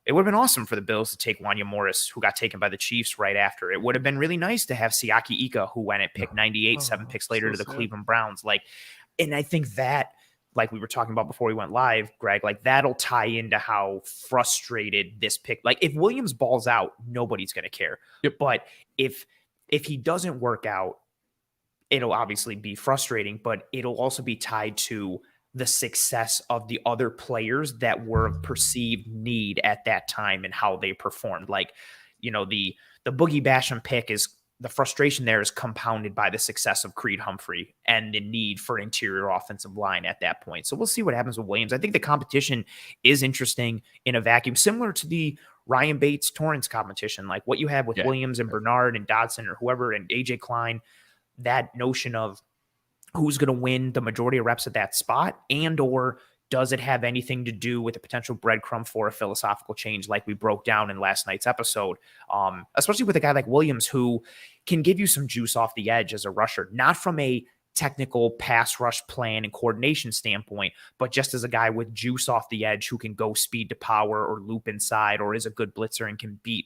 it would have been awesome for the Bills to take Wanya Morris, who got taken by the Chiefs right after. It would have been really nice to have Siaki Ika, who went at pick 98, 7 picks later to the Cleveland Browns. Like, and I think that, like we were talking about before we went live, Greg, like that'll tie into how frustrated this pick. Like, if Williams balls out, nobody's going to care. Yep. But if he doesn't work out, it'll obviously be frustrating, but it'll also be tied to the success of the other players that were of perceived need at that time and how they performed. Like, the Boogie Basham pick is, the frustration there is compounded by the success of Creed Humphrey and the need for interior offensive line at that point. So we'll see what happens with Williams. I think the competition is interesting in a vacuum, similar to the Ryan Bates Torrance competition, like what you have with Williams and Bernard and Dodson or whoever and AJ Klein. That notion of who's going to win the majority of reps at that spot, and or does it have anything to do with a potential breadcrumb for a philosophical change like we broke down in last night's episode? Especially with a guy like Williams, who can give you some juice off the edge as a rusher, not from a technical pass rush plan and coordination standpoint, but just as a guy with juice off the edge who can go speed to power or loop inside or is a good blitzer and can beat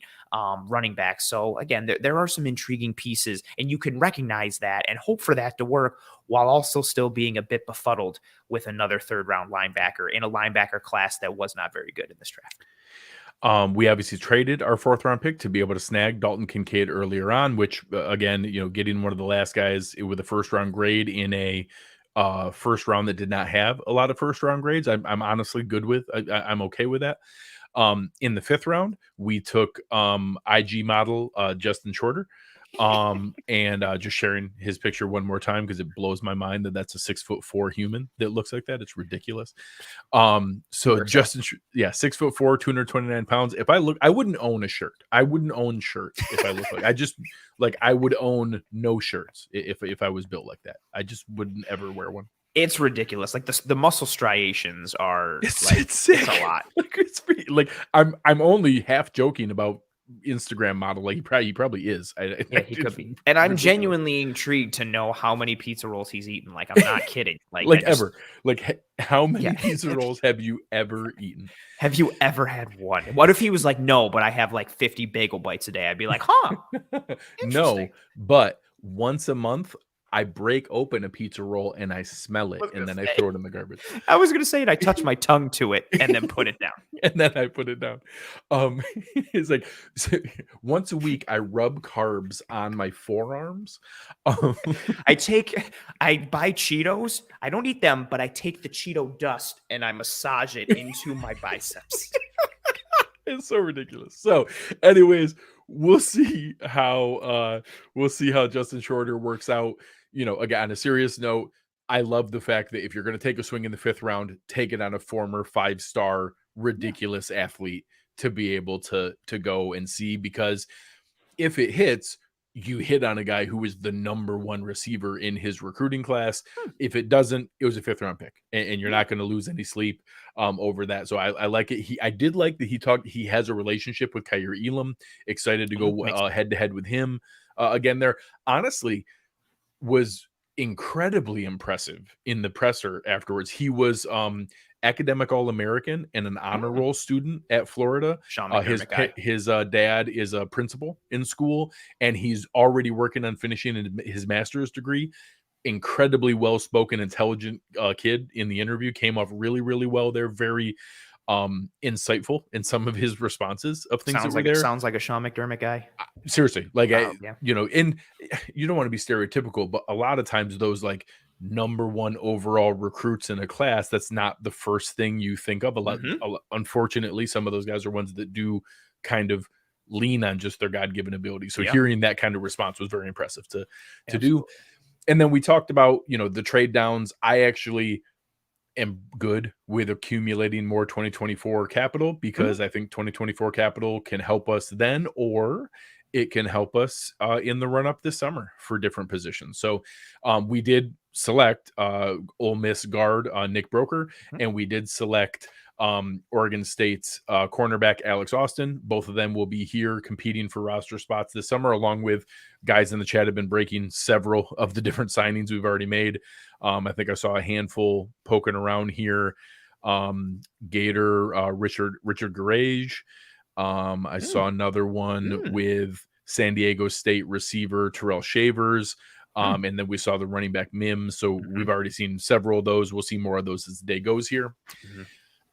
running backs. So again, there are some intriguing pieces, and you can recognize that and hope for that to work while also still being a bit befuddled with another third-round linebacker in a linebacker class that was not very good in this draft. We obviously traded our 4th-round pick to be able to snag Dalton Kincaid earlier on, which again, getting one of the last guys with a first-round grade in a first round that did not have a lot of first-round grades, I'm honestly good with. I'm okay with that. In the 5th round, we took IG model Justin Shorter. And just sharing his picture one more time because it blows my mind that that's a 6'4" human that looks like that. It's ridiculous. So Justin, 6'4", 229 pounds. If I look, I wouldn't own a shirt. I wouldn't own shirts if I look I would own no shirts if I was built like that. I just wouldn't ever wear one. It's ridiculous. Like the muscle striations are it's sick. It's a lot. I'm only half joking about Instagram model. Like he probably is. He could be. And I'm genuinely intrigued to know how many pizza rolls he's eaten. Like, I'm not kidding. Ever. Like, how many pizza rolls have you ever eaten? Have you ever had one? What if he was like, no, but I have like 50 bagel bites a day? I'd be like, huh? No, but once a month I break open a pizza roll and I smell it, and then I throw it in the garbage. I was going to say, and I touch my tongue to it and then put it down. And then I put it down. It's like once a week I rub carbs on my forearms. I buy Cheetos. I don't eat them, but I take the Cheeto dust and I massage it into my biceps. It's so ridiculous. So anyways, we'll see how Justin Shorter works out. Again, on a serious note, I love the fact that if you're going to take a swing in the 5th round, take it on a former 5-star ridiculous athlete to be able to go and see, because if it hits, you hit on a guy who was the number 1 receiver in his recruiting class. If it doesn't, it was a 5th-round pick, and you're not going to lose any sleep over that. So I like it. I did like that he has a relationship with Kaiir Elam. Excited to go head-to-head with him again there. Honestly, was incredibly impressive in the presser afterwards. He was academic All-American and an honor roll student at Florida. His dad is a principal in school, and he's already working on finishing his master's degree. Incredibly well-spoken, intelligent kid in the interview. Came off really, really well there. Very insightful in some of his responses of things that were there. Sounds like a Sean McDermott guy. Seriously, and you don't want to be stereotypical, but a lot of times those like number 1 overall recruits in a class, that's not the first thing you think of. Unfortunately, some of those guys are ones that do kind of lean on just their God-given ability. So hearing that kind of response was very impressive to do. And then we talked about, the trade downs. I actually am good with accumulating more 2024 capital, because I think 2024 capital can help us then, or it can help us in the run up this summer for different positions. So we did select Ole Miss guard Nick Broeker, and we did select Oregon State's cornerback Alex Austin. Both of them will be here competing for roster spots this summer, along with guys in the chat have been breaking several of the different signings we've already made. I think I saw a handful poking around here. Gator Richard Garage. I saw another one with San Diego State receiver Terrell Shavers. And then we saw the running back Mims. So we've already seen several of those. We'll see more of those as the day goes here.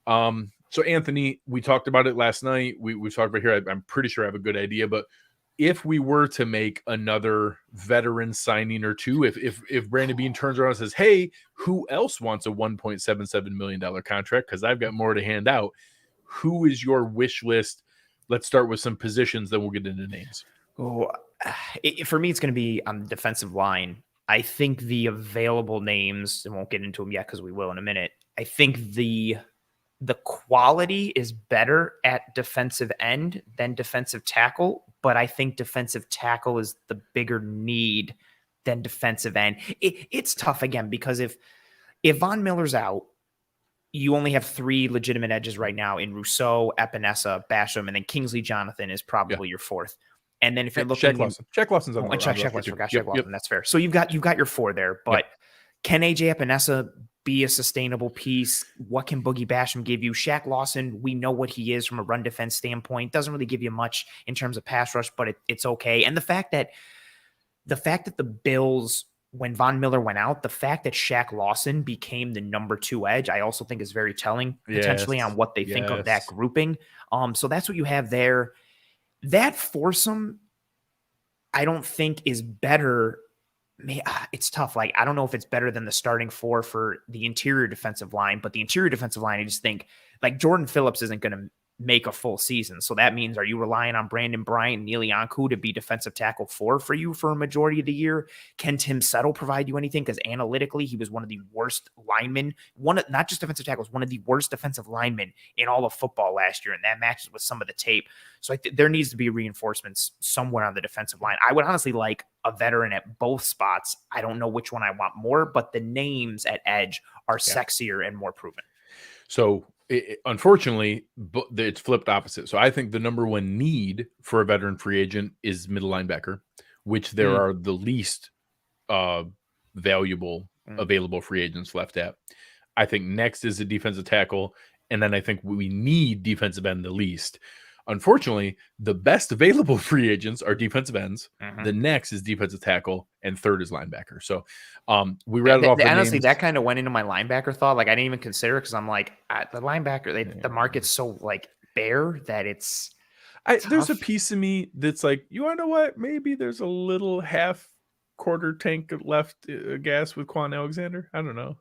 So Anthony, we talked about it last night. We talked about here. I'm pretty sure I have a good idea, but if we were to make another veteran signing or two, if Brandon Beane turns around and says, hey, who else wants a $1.77 million contract? Because I've got more to hand out. Who is your wish list? Let's start with some positions, then we'll get into names. Oh, for me, it's going to be on the defensive line. I think the available names, and won't get into them yet because we will in a minute. I think the quality is better at defensive end than defensive tackle, but I think defensive tackle is the bigger need than defensive end. It's tough again because if Von Miller's out, you only have three legitimate edges right now in Rousseau, Epinesa, Basham, and then Kingsley Jonathan is probably your fourth. And then if you're looking, Shaq Lawson's on Shaq Lawson, that's fair. So you've got your four there, but can AJ Epinesa be a sustainable piece? What can Boogie Basham give you? Shaq Lawson, we know what he is from a run defense standpoint. Doesn't really give you much in terms of pass rush, but it's okay. And the fact that the Bills, when Von Miller went out, the fact that Shaq Lawson became the number 2 edge, I also think is very telling potentially on what they think of that grouping. So that's what you have there. That foursome, I don't think is better. It's tough. Like, I don't know if it's better than the starting 4 for the interior defensive line, but the interior defensive line, I just think like Jordan Phillips isn't going to make a full season. So that means, are you relying on Brandon Bryant and Neil Iancu to be defensive tackle 4 for you for a majority of the year? Can Tim Settle provide you anything? Because analytically, he was one of the worst linemen, not just defensive tackles, one of the worst defensive linemen in all of football last year. And that matches with some of the tape. So I think there needs to be reinforcements somewhere on the defensive line. I would honestly like a veteran at both spots. I don't know which one I want more, but the names at edge are sexier and more proven. So unfortunately, it's flipped opposite. So I think the number one need for a veteran free agent is middle linebacker, which there are the least valuable available free agents left at. I think next is a defensive tackle, and then I think we need defensive end the least. Unfortunately, the best available free agents are defensive ends. The next is defensive tackle, and third is linebacker. So we read it off. Honestly, that kind of went into my linebacker thought. Like, I didn't even consider it because I'm like, the linebacker, the market's so like bare that it's there's a piece of me that's like, you want to know what? Maybe there's a little half-quarter tank left gas with Quan Alexander. I don't know.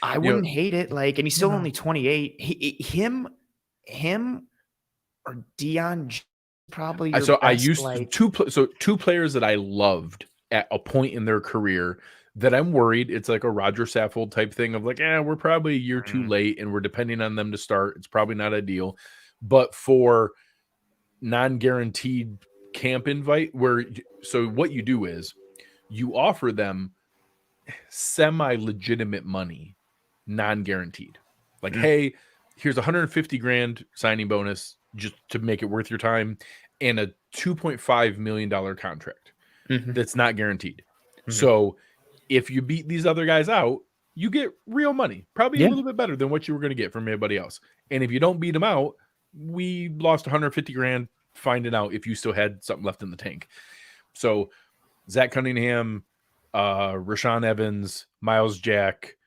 I wouldn't hate it. Like, and he's still only 28. Him or Dion probably. So I used two players that I loved at a point in their career that I'm worried it's like a Roger Saffold type thing of like, we're probably a year too late and we're depending on them to start. It's probably not ideal, but for non-guaranteed camp invite so what you do is you offer them semi-legitimate money, non-guaranteed. Like, hey, here's $150,000 signing bonus just to make it worth your time, and a $2.5 million contract that's not guaranteed. So if you beat these other guys out, you get real money, probably a little bit better than what you were going to get from everybody else. And if you don't beat them out, we lost $150,000 finding out if you still had something left in the tank. So Zach Cunningham, Rashaan Evans, Miles Jack,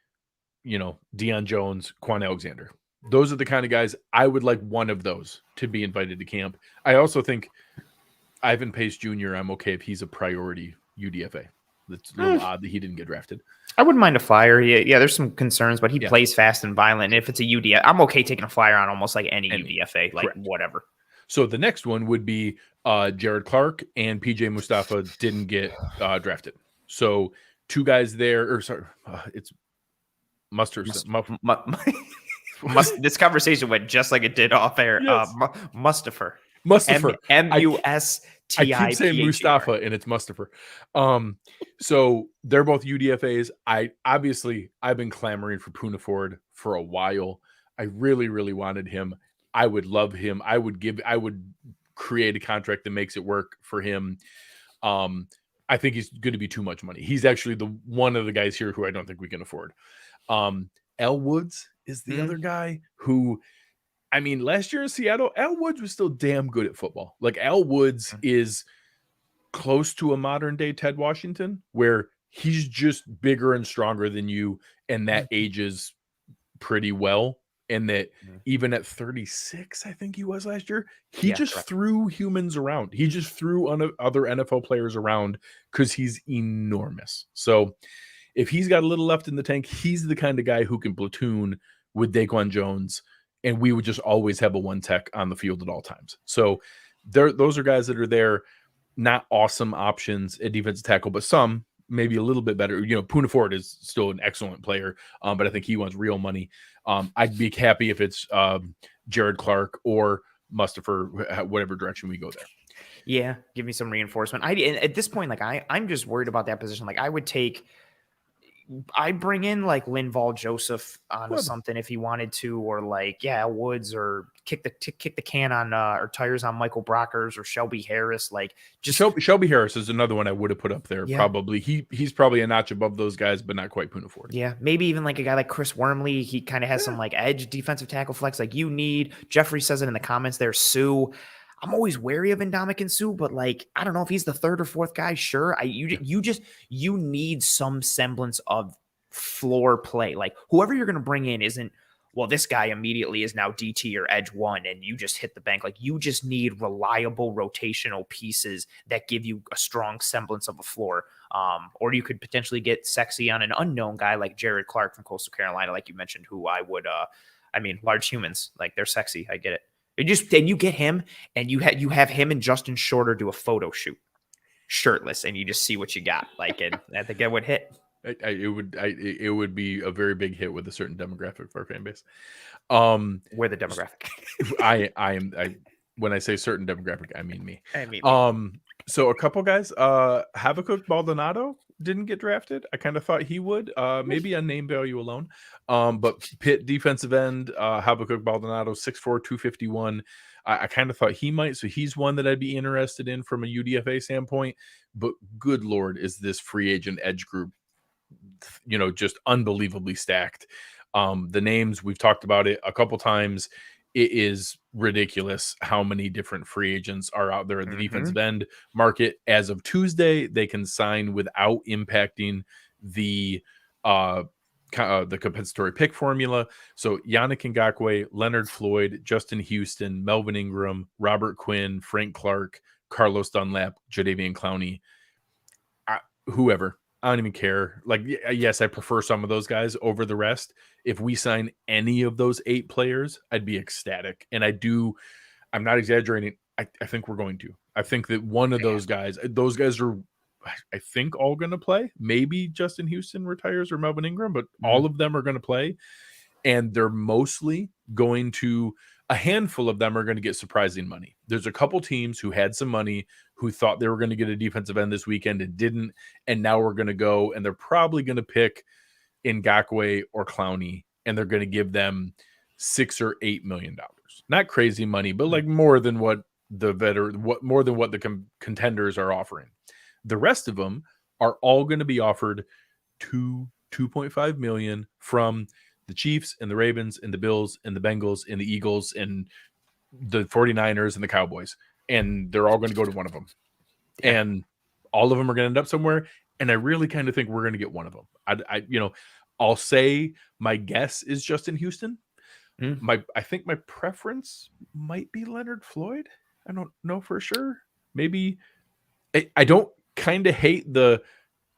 Deion Jones, Quan Alexander. Those are the kind of guys I would like one of those to be invited to camp. I also think Ivan Pace Jr., I'm okay if he's a priority UDFA. It's a little odd that he didn't get drafted. I wouldn't mind a flyer. Yeah, there's some concerns, but he plays fast and violent. And if it's a UDFA, I'm okay taking a flyer on almost like any UDFA, like whatever. So the next one would be Jared Clark and PJ Mustafa didn't get drafted. So two guys there, it's Mustard. This conversation went just like it did off air. Mustafa. M-U-S-T-I-P-H-E-R. I keep saying Mustafa and it's Mustafa. So they're both UDFAs. I've been clamoring for Poona Ford for a while. I really, really wanted him. I would love him. I would create a contract that makes it work for him. I think he's going to be too much money. He's actually the one of the guys here who I don't think we can afford. Al Woods is the other guy who, I mean, last year in Seattle, Al Woods was still damn good at football. Like Al Woods is close to a modern day Ted Washington, where he's just bigger and stronger than you, and that ages pretty well. And that even at 36, I think he was last year, he just threw humans around. He just threw other NFL players around because he's enormous. So if he's got a little left in the tank, he's the kind of guy who can platoon with Daquan Jones, and we would just always have a one tech on the field at all times. So those are guys that are there, not awesome options at defensive tackle, but some maybe a little bit better. You know, Poona Ford is still an excellent player, but I think he wants real money. I'd be happy if it's Jared Clark or Mustafa, whatever direction we go there. Yeah, give me some reinforcement. At this point, like I'm just worried about that position. Like I bring in like Linval Joseph on something if he wanted to, or like Woods, or kick the can on or tires on Michael Brockers or Shelby Harris. Like just Shelby Harris is another one I would have put up there. Yeah. Probably he's probably a notch above those guys, but not quite Poona Ford. Yeah, maybe even like a guy like Chris Wormley. He kind of has some like edge defensive tackle flex. Like you need. Jeffrey says it in the comments there. Sue. I'm always wary of Ndamukong Suh, but like, I don't know if he's the third or fourth guy. Sure. You need some semblance of floor play. Like whoever you're going to bring in isn't, well, this guy immediately is now DT or edge one, and you just hit the bank. Like you just need reliable rotational pieces that give you a strong semblance of a floor. Or you could potentially get sexy on an unknown guy like Jared Clark from Coastal Carolina, like you mentioned, who I would, large humans, like they're sexy. I get it. And you get him, and you have him and Justin Shorter do a photo shoot, shirtless, and you just see what you got. Like, and I think it would hit. It would be a very big hit with a certain demographic of our fan base. We're the demographic. I when I say certain demographic, I mean me. So a couple guys, Habakkuk Baldonado didn't get drafted. I kind of thought he would, maybe on name value alone. But Pitt defensive end, Habakkuk Baldonado, 6'4", 251. I kind of thought he might. So he's one that I'd be interested in from a UDFA standpoint. But good Lord, is this free agent edge group, just unbelievably stacked. The names, we've talked about it a couple times. It is ridiculous how many different free agents are out there at the defensive end market. As of Tuesday, they can sign without impacting the compensatory pick formula. So Yannick Ngakoue, Leonard Floyd, Justin Houston, Melvin Ingram, Robert Quinn, Frank Clark, Carlos Dunlap, Jadeveon Clowney, whoever. I don't even care. Like, yes, I prefer some of those guys over the rest. If we sign any of those 8 players, I'd be ecstatic. And I'm not exaggerating. I think we're going to. I think that one of those guys are, I think, all going to play. Maybe Justin Houston retires or Melvin Ingram, but all of them are going to play. And they're mostly going to, a handful of them are going to get surprising money. There's a couple teams who had some money who thought they were going to get a defensive end this weekend and didn't. And now we're going to go, and they're probably going to pick Ngakoue or Clowney, and they're going to give them $6 or $8 million. Not crazy money, but like more than what the contenders are offering. The rest of them are all going to be offered $2.5 million from the Chiefs and the Ravens and the Bills and the Bengals and the Eagles and the 49ers and the Cowboys. And they're all going to go to one of them. Yeah. And all of them are going to end up somewhere. And I really kind of think we're going to get one of them. I'll say my guess is Justin Houston. I think my preference might be Leonard Floyd. I don't know for sure. Maybe I don't kind of hate the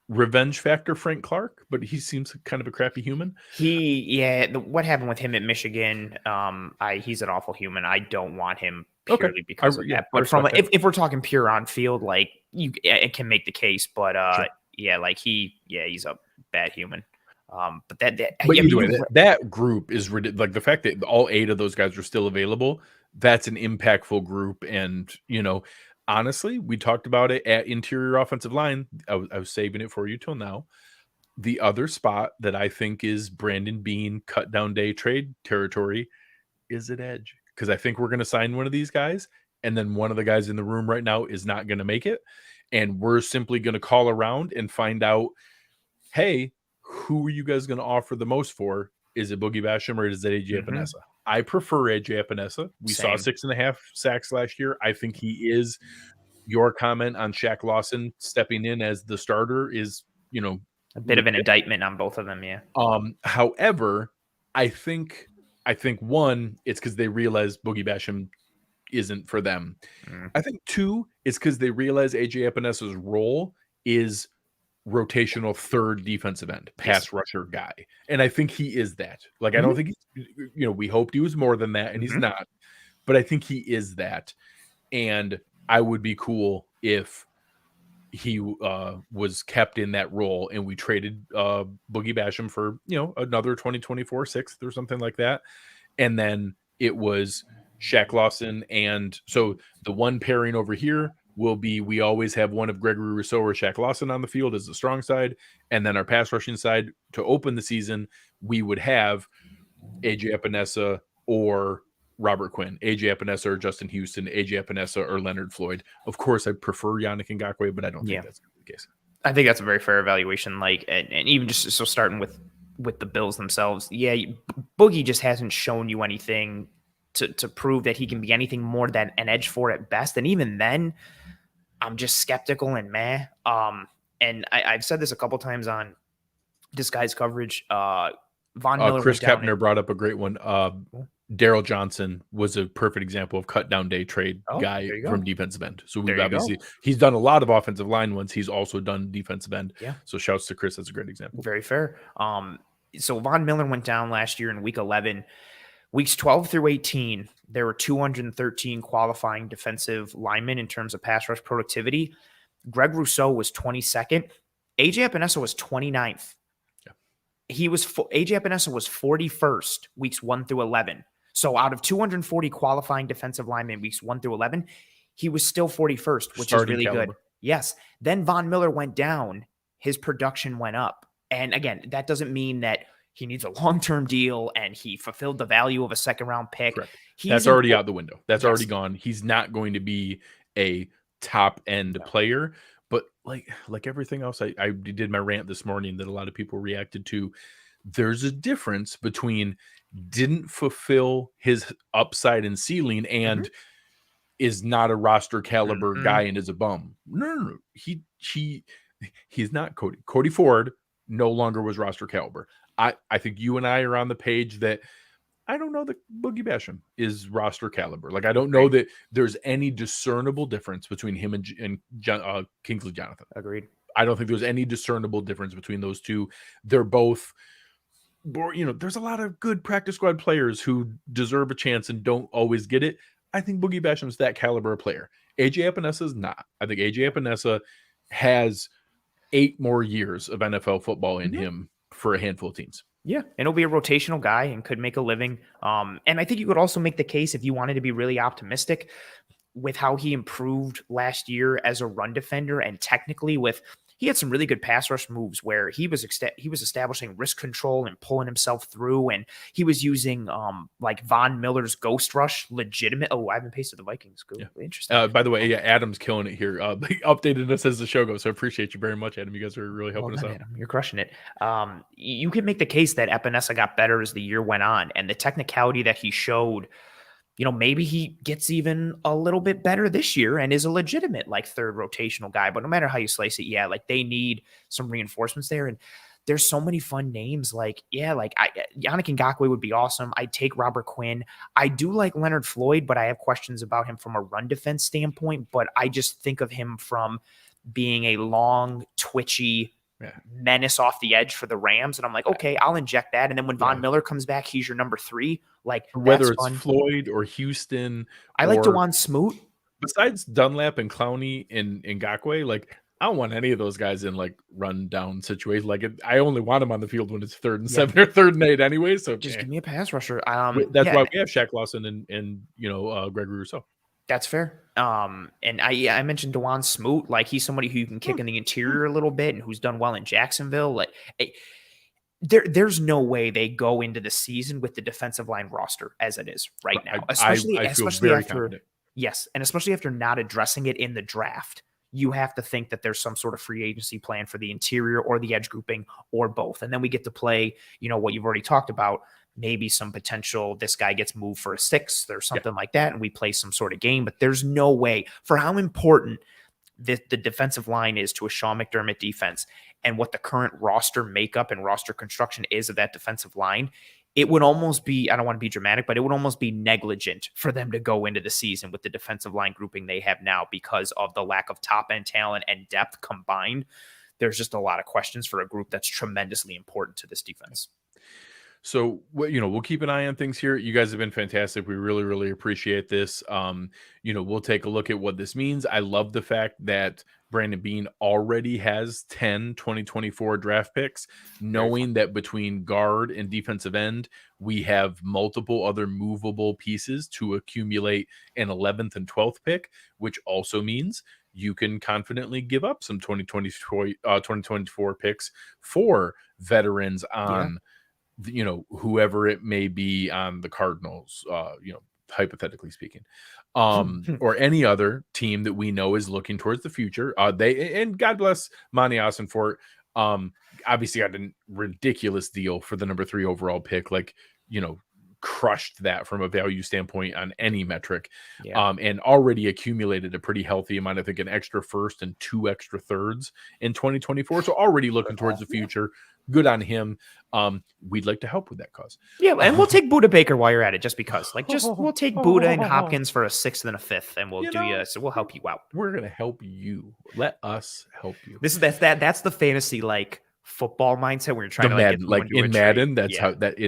revenge factor Frank Clark, but he seems kind of a crappy human. What happened with him at Michigan? He's an awful human. I don't want him purely because of that. But if we're talking pure on field, like it can make the case. But he's a bad human. But that group is ridiculous. Like the fact that all 8 of those guys are still available, that's an impactful group. And honestly, we talked about it at interior offensive line. I was saving it for you till now. The other spot that I think is Brandon Beane cut down day trade territory is at edge, because I think we're going to sign one of these guys, and then one of the guys in the room right now is not going to make it, and we're simply going to call around and find out, hey, who are you guys going to offer the most for? Is it Boogie Basham or is it AJ Epinesa? I prefer AJ Epinesa. We saw 6.5 sacks last year. I think he is. Your comment on Shaq Lawson stepping in as the starter is, a bit of an indictment on both of them. Yeah. However, I think one, it's because they realize Boogie Basham isn't for them. I think two, it's because they realize AJ Epinesa's role is rotational third defensive end, pass rusher guy. And I think he is that. Like, I don't think we hoped he was more than that, and he's not. But I think he is that. And I would be cool if he was kept in that role and we traded Boogie Basham for, another 2024 sixth or something like that. And then it was Shaq Lawson. And so the one pairing over here will be, we always have one of Gregory Rousseau or Shaq Lawson on the field as the strong side. And then our pass rushing side to open the season, we would have AJ Epinesa or Robert Quinn, AJ Epinesa or Justin Houston, AJ Epinesa or Leonard Floyd. Of course, I prefer Yannick Ngakoue, but I don't think that's going to be the case. I think that's a very fair evaluation. Like, and even just so starting with the Bills themselves, Boogie just hasn't shown you anything to prove that he can be anything more than an edge for at best. And even then, I'm just skeptical and meh. And I've said this a couple times on Disguise coverage. Von Miller, Chris Kepner brought up a great one. Daryl Johnson was a perfect example of cut down day trade guy from defensive end. So we've obviously, he's done a lot of offensive line ones. He's also done defensive end. Yeah. So shouts to Chris. That's a great example. Very fair. So Von Miller went down last year in week 11. Weeks 12 through 18, there were 213 qualifying defensive linemen in terms of pass rush productivity. Greg Rousseau was 22nd. AJ Epinesa was 29th. Yeah. AJ Epinesa was 41st, weeks 1 through 11. So out of 240 qualifying defensive linemen weeks 1 through 11, he was still 41st, which is really good. Yes. Then Von Miller went down. His production went up. And again, that doesn't mean that he needs a long-term deal and he fulfilled the value of a second-round pick. That's already out the window. That's already gone. He's not going to be a top-end player. But like everything else, I did my rant this morning that a lot of people reacted to. There's a difference between didn't fulfill his upside and ceiling and is not a roster caliber guy and is a bum. No. He's not Cody. Cody Ford no longer was roster caliber. I think you and I are on the page that I don't know that Boogie Basham is roster caliber. Like, I don't know that there's any discernible difference between him and Kingsley Jonathan. Agreed. I don't think there's any discernible difference between those two. They're both, there's a lot of good practice squad players who deserve a chance and don't always get it. I think Boogie Basham's that caliber of player. AJ Epinesa is not. I think AJ Epinesa has 8 more years of NFL football in him for a handful of teams. Yeah, and he'll be a rotational guy and could make a living. And I think you could also make the case, if you wanted to be really optimistic, with how he improved last year as a run defender, and technically he had some really good pass rush moves where he was establishing risk control and pulling himself through, and he was using like Von Miller's ghost rush legitimate. Oh, I haven't pasted the Vikings. Cool. Yeah. Interesting. By the way, Adam's killing it here. He updated us as the show goes, so I appreciate you very much, Adam. You guys are really helping us out. Adam, you're crushing it. You can make the case that Epinesa got better as the year went on, and the technicality that he showed, maybe he gets even a little bit better this year and is a legitimate third rotational guy. But no matter how you slice it, they need some reinforcements there. And there's so many fun names. Yannick Ngakoue would be awesome. I'd take Robert Quinn. I do like Leonard Floyd, but I have questions about him from a run defense standpoint. But I just think of him from being a long, twitchy menace off the edge for the Rams, and I'm like, okay, I'll inject that. And then when Von Miller comes back, he's your number 3. Whether it's fun. Floyd or Houston, I like Dewan Smoot. Besides Dunlap and Clowney and Ngakoue, I don't want any of those guys in run down situations. I only want them on the field when it's 3rd and 7 or 3rd and 8 anyway. So just give me a pass rusher. That's why we have Shaq Lawson and Gregory Rousseau. That's fair. And I mentioned Dewan Smoot, like he's somebody who you can kick in the interior a little bit and who's done well in Jacksonville. Like there's no way they go into the season with the defensive line roster as it is right now, especially I feel especially very after confident. yes, and especially after not addressing it in the draft. You have to think that there's some sort of free agency plan for the interior or the edge grouping or both. And then we get to play, what you've already talked about, maybe some potential, this guy gets moved for a sixth or something like that, and we play some sort of game. But there's no way, for how important the defensive line is to a Sean McDermott defense and what the current roster makeup and roster construction is of that defensive line, it would almost be, I don't want to be dramatic, but it would almost be negligent for them to go into the season with the defensive line grouping they have now because of the lack of top end talent and depth combined. There's just a lot of questions for a group that's tremendously important to this defense. So, we'll keep an eye on things here. You guys have been fantastic. We really, really appreciate this. We'll take a look at what this means. I love the fact that Brandon Beane already has 10 2024 draft picks, knowing that between guard and defensive end, we have multiple other movable pieces to accumulate an 11th and 12th pick, which also means you can confidently give up some 2024 picks for veterans on whoever it may be on the Cardinals, hypothetically speaking, or any other team that we know is looking towards the future. And God bless Monty Ossenfort. Obviously got a ridiculous deal for the number 3 overall pick, crushed that from a value standpoint on any metric, and already accumulated a pretty healthy amount. I think an extra first and 2 extra thirds in 2024. So already looking towards the future. Good on him. We'd like to help with that cause. Yeah, and we'll take Budda Baker while you're at it, just because. We'll take Budda and Hopkins for a 6th and a 5th, and we'll so we'll help you out. We're gonna help you. Let us help you. That's the fantasy football mindset where you're trying to Madden, get in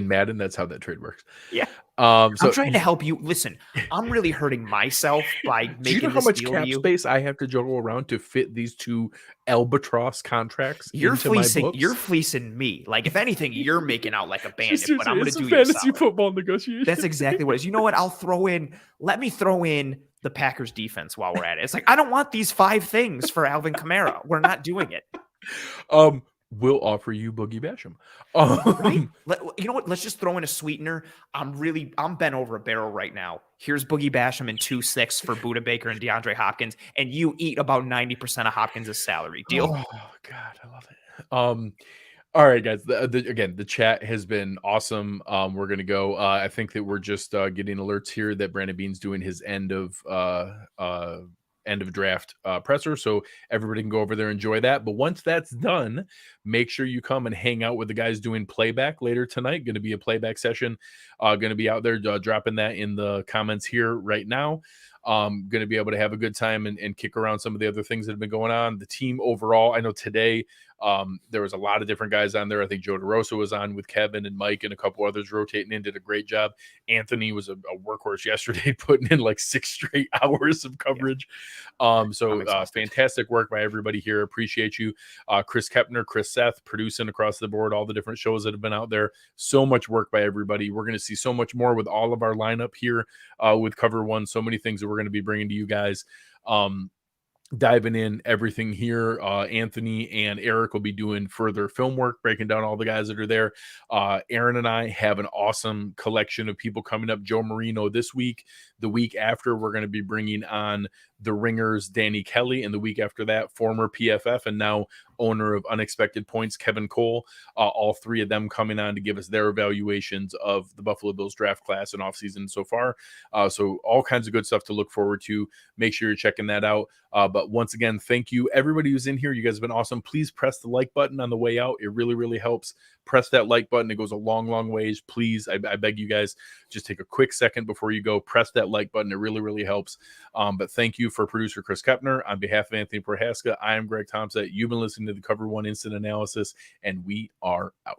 Madden. That's how that trade works. Yeah. So I'm trying to help you. Listen, I'm really hurting myself by making. Do you know how much cap space I have to juggle around to fit these 2 albatross contracts? You're fleecing me. If anything, you're making out like a bandit. But I'm going to do fantasy football negotiation. That's exactly what it is. You know what? Let me throw in the Packers defense while we're at it. It's I don't want these 5 things for Alvin Kamara. We're not doing it. We'll offer you Boogie Basham. Right? You know what? Let's just throw in a sweetener. I'm bent over a barrel right now. Here's Boogie Basham and 2-6 for Budda Baker and DeAndre Hopkins, and you eat about 90% of Hopkins' salary. Deal? Oh God, I love it. All right, guys. Again, the chat has been awesome. We're gonna go. I think that we're just getting alerts here that Brandon Beane's doing his end of draft presser, so everybody can go over there and enjoy that. But once that's done, make sure you come and hang out with the guys doing playback later tonight. Going to be a playback session, going to be out there dropping that in the comments here right now. Going to be able to have a good time and kick around some of the other things that have been going on. The team overall, I know today there was a lot of different guys on there. I think Joe DeRosa was on with Kevin and Mike and a couple others rotating in, did a great job. Anthony was a workhorse yesterday, putting in 6 straight hours of coverage. Fantastic work by everybody here. Appreciate you. Chris Kepner, Chris Seth, producing across the board, all the different shows that have been out there. So much work by everybody. We're going to see so much more with all of our lineup here with Cover One. So many things that we're going to be bringing to you guys. Diving in everything here. Anthony and Eric will be doing further film work, breaking down all the guys that are there. Aaron and I have an awesome collection of people coming up. Joe Marino this week. The week after, we're going to be bringing on the Ringers, Danny Kelly, and the week after that, former PFF and now owner of Unexpected Points, Kevin Cole. All 3 of them coming on to give us their evaluations of the Buffalo Bills draft class and offseason so far. So all kinds of good stuff to look forward to. Make sure you're checking that out. But once again, thank you. Everybody who's in here, you guys have been awesome. Please press the like button on the way out. It really, really helps. Press that like button. It goes a long, long ways. Please, I beg you guys, just take a quick second before you go. Press that like button. It really, really helps. But thank you for producer Chris Kepner. On behalf of Anthony Prohaska, I am Greg Tompsett. You've been listening to the Cover One Instant Analysis, and we are out.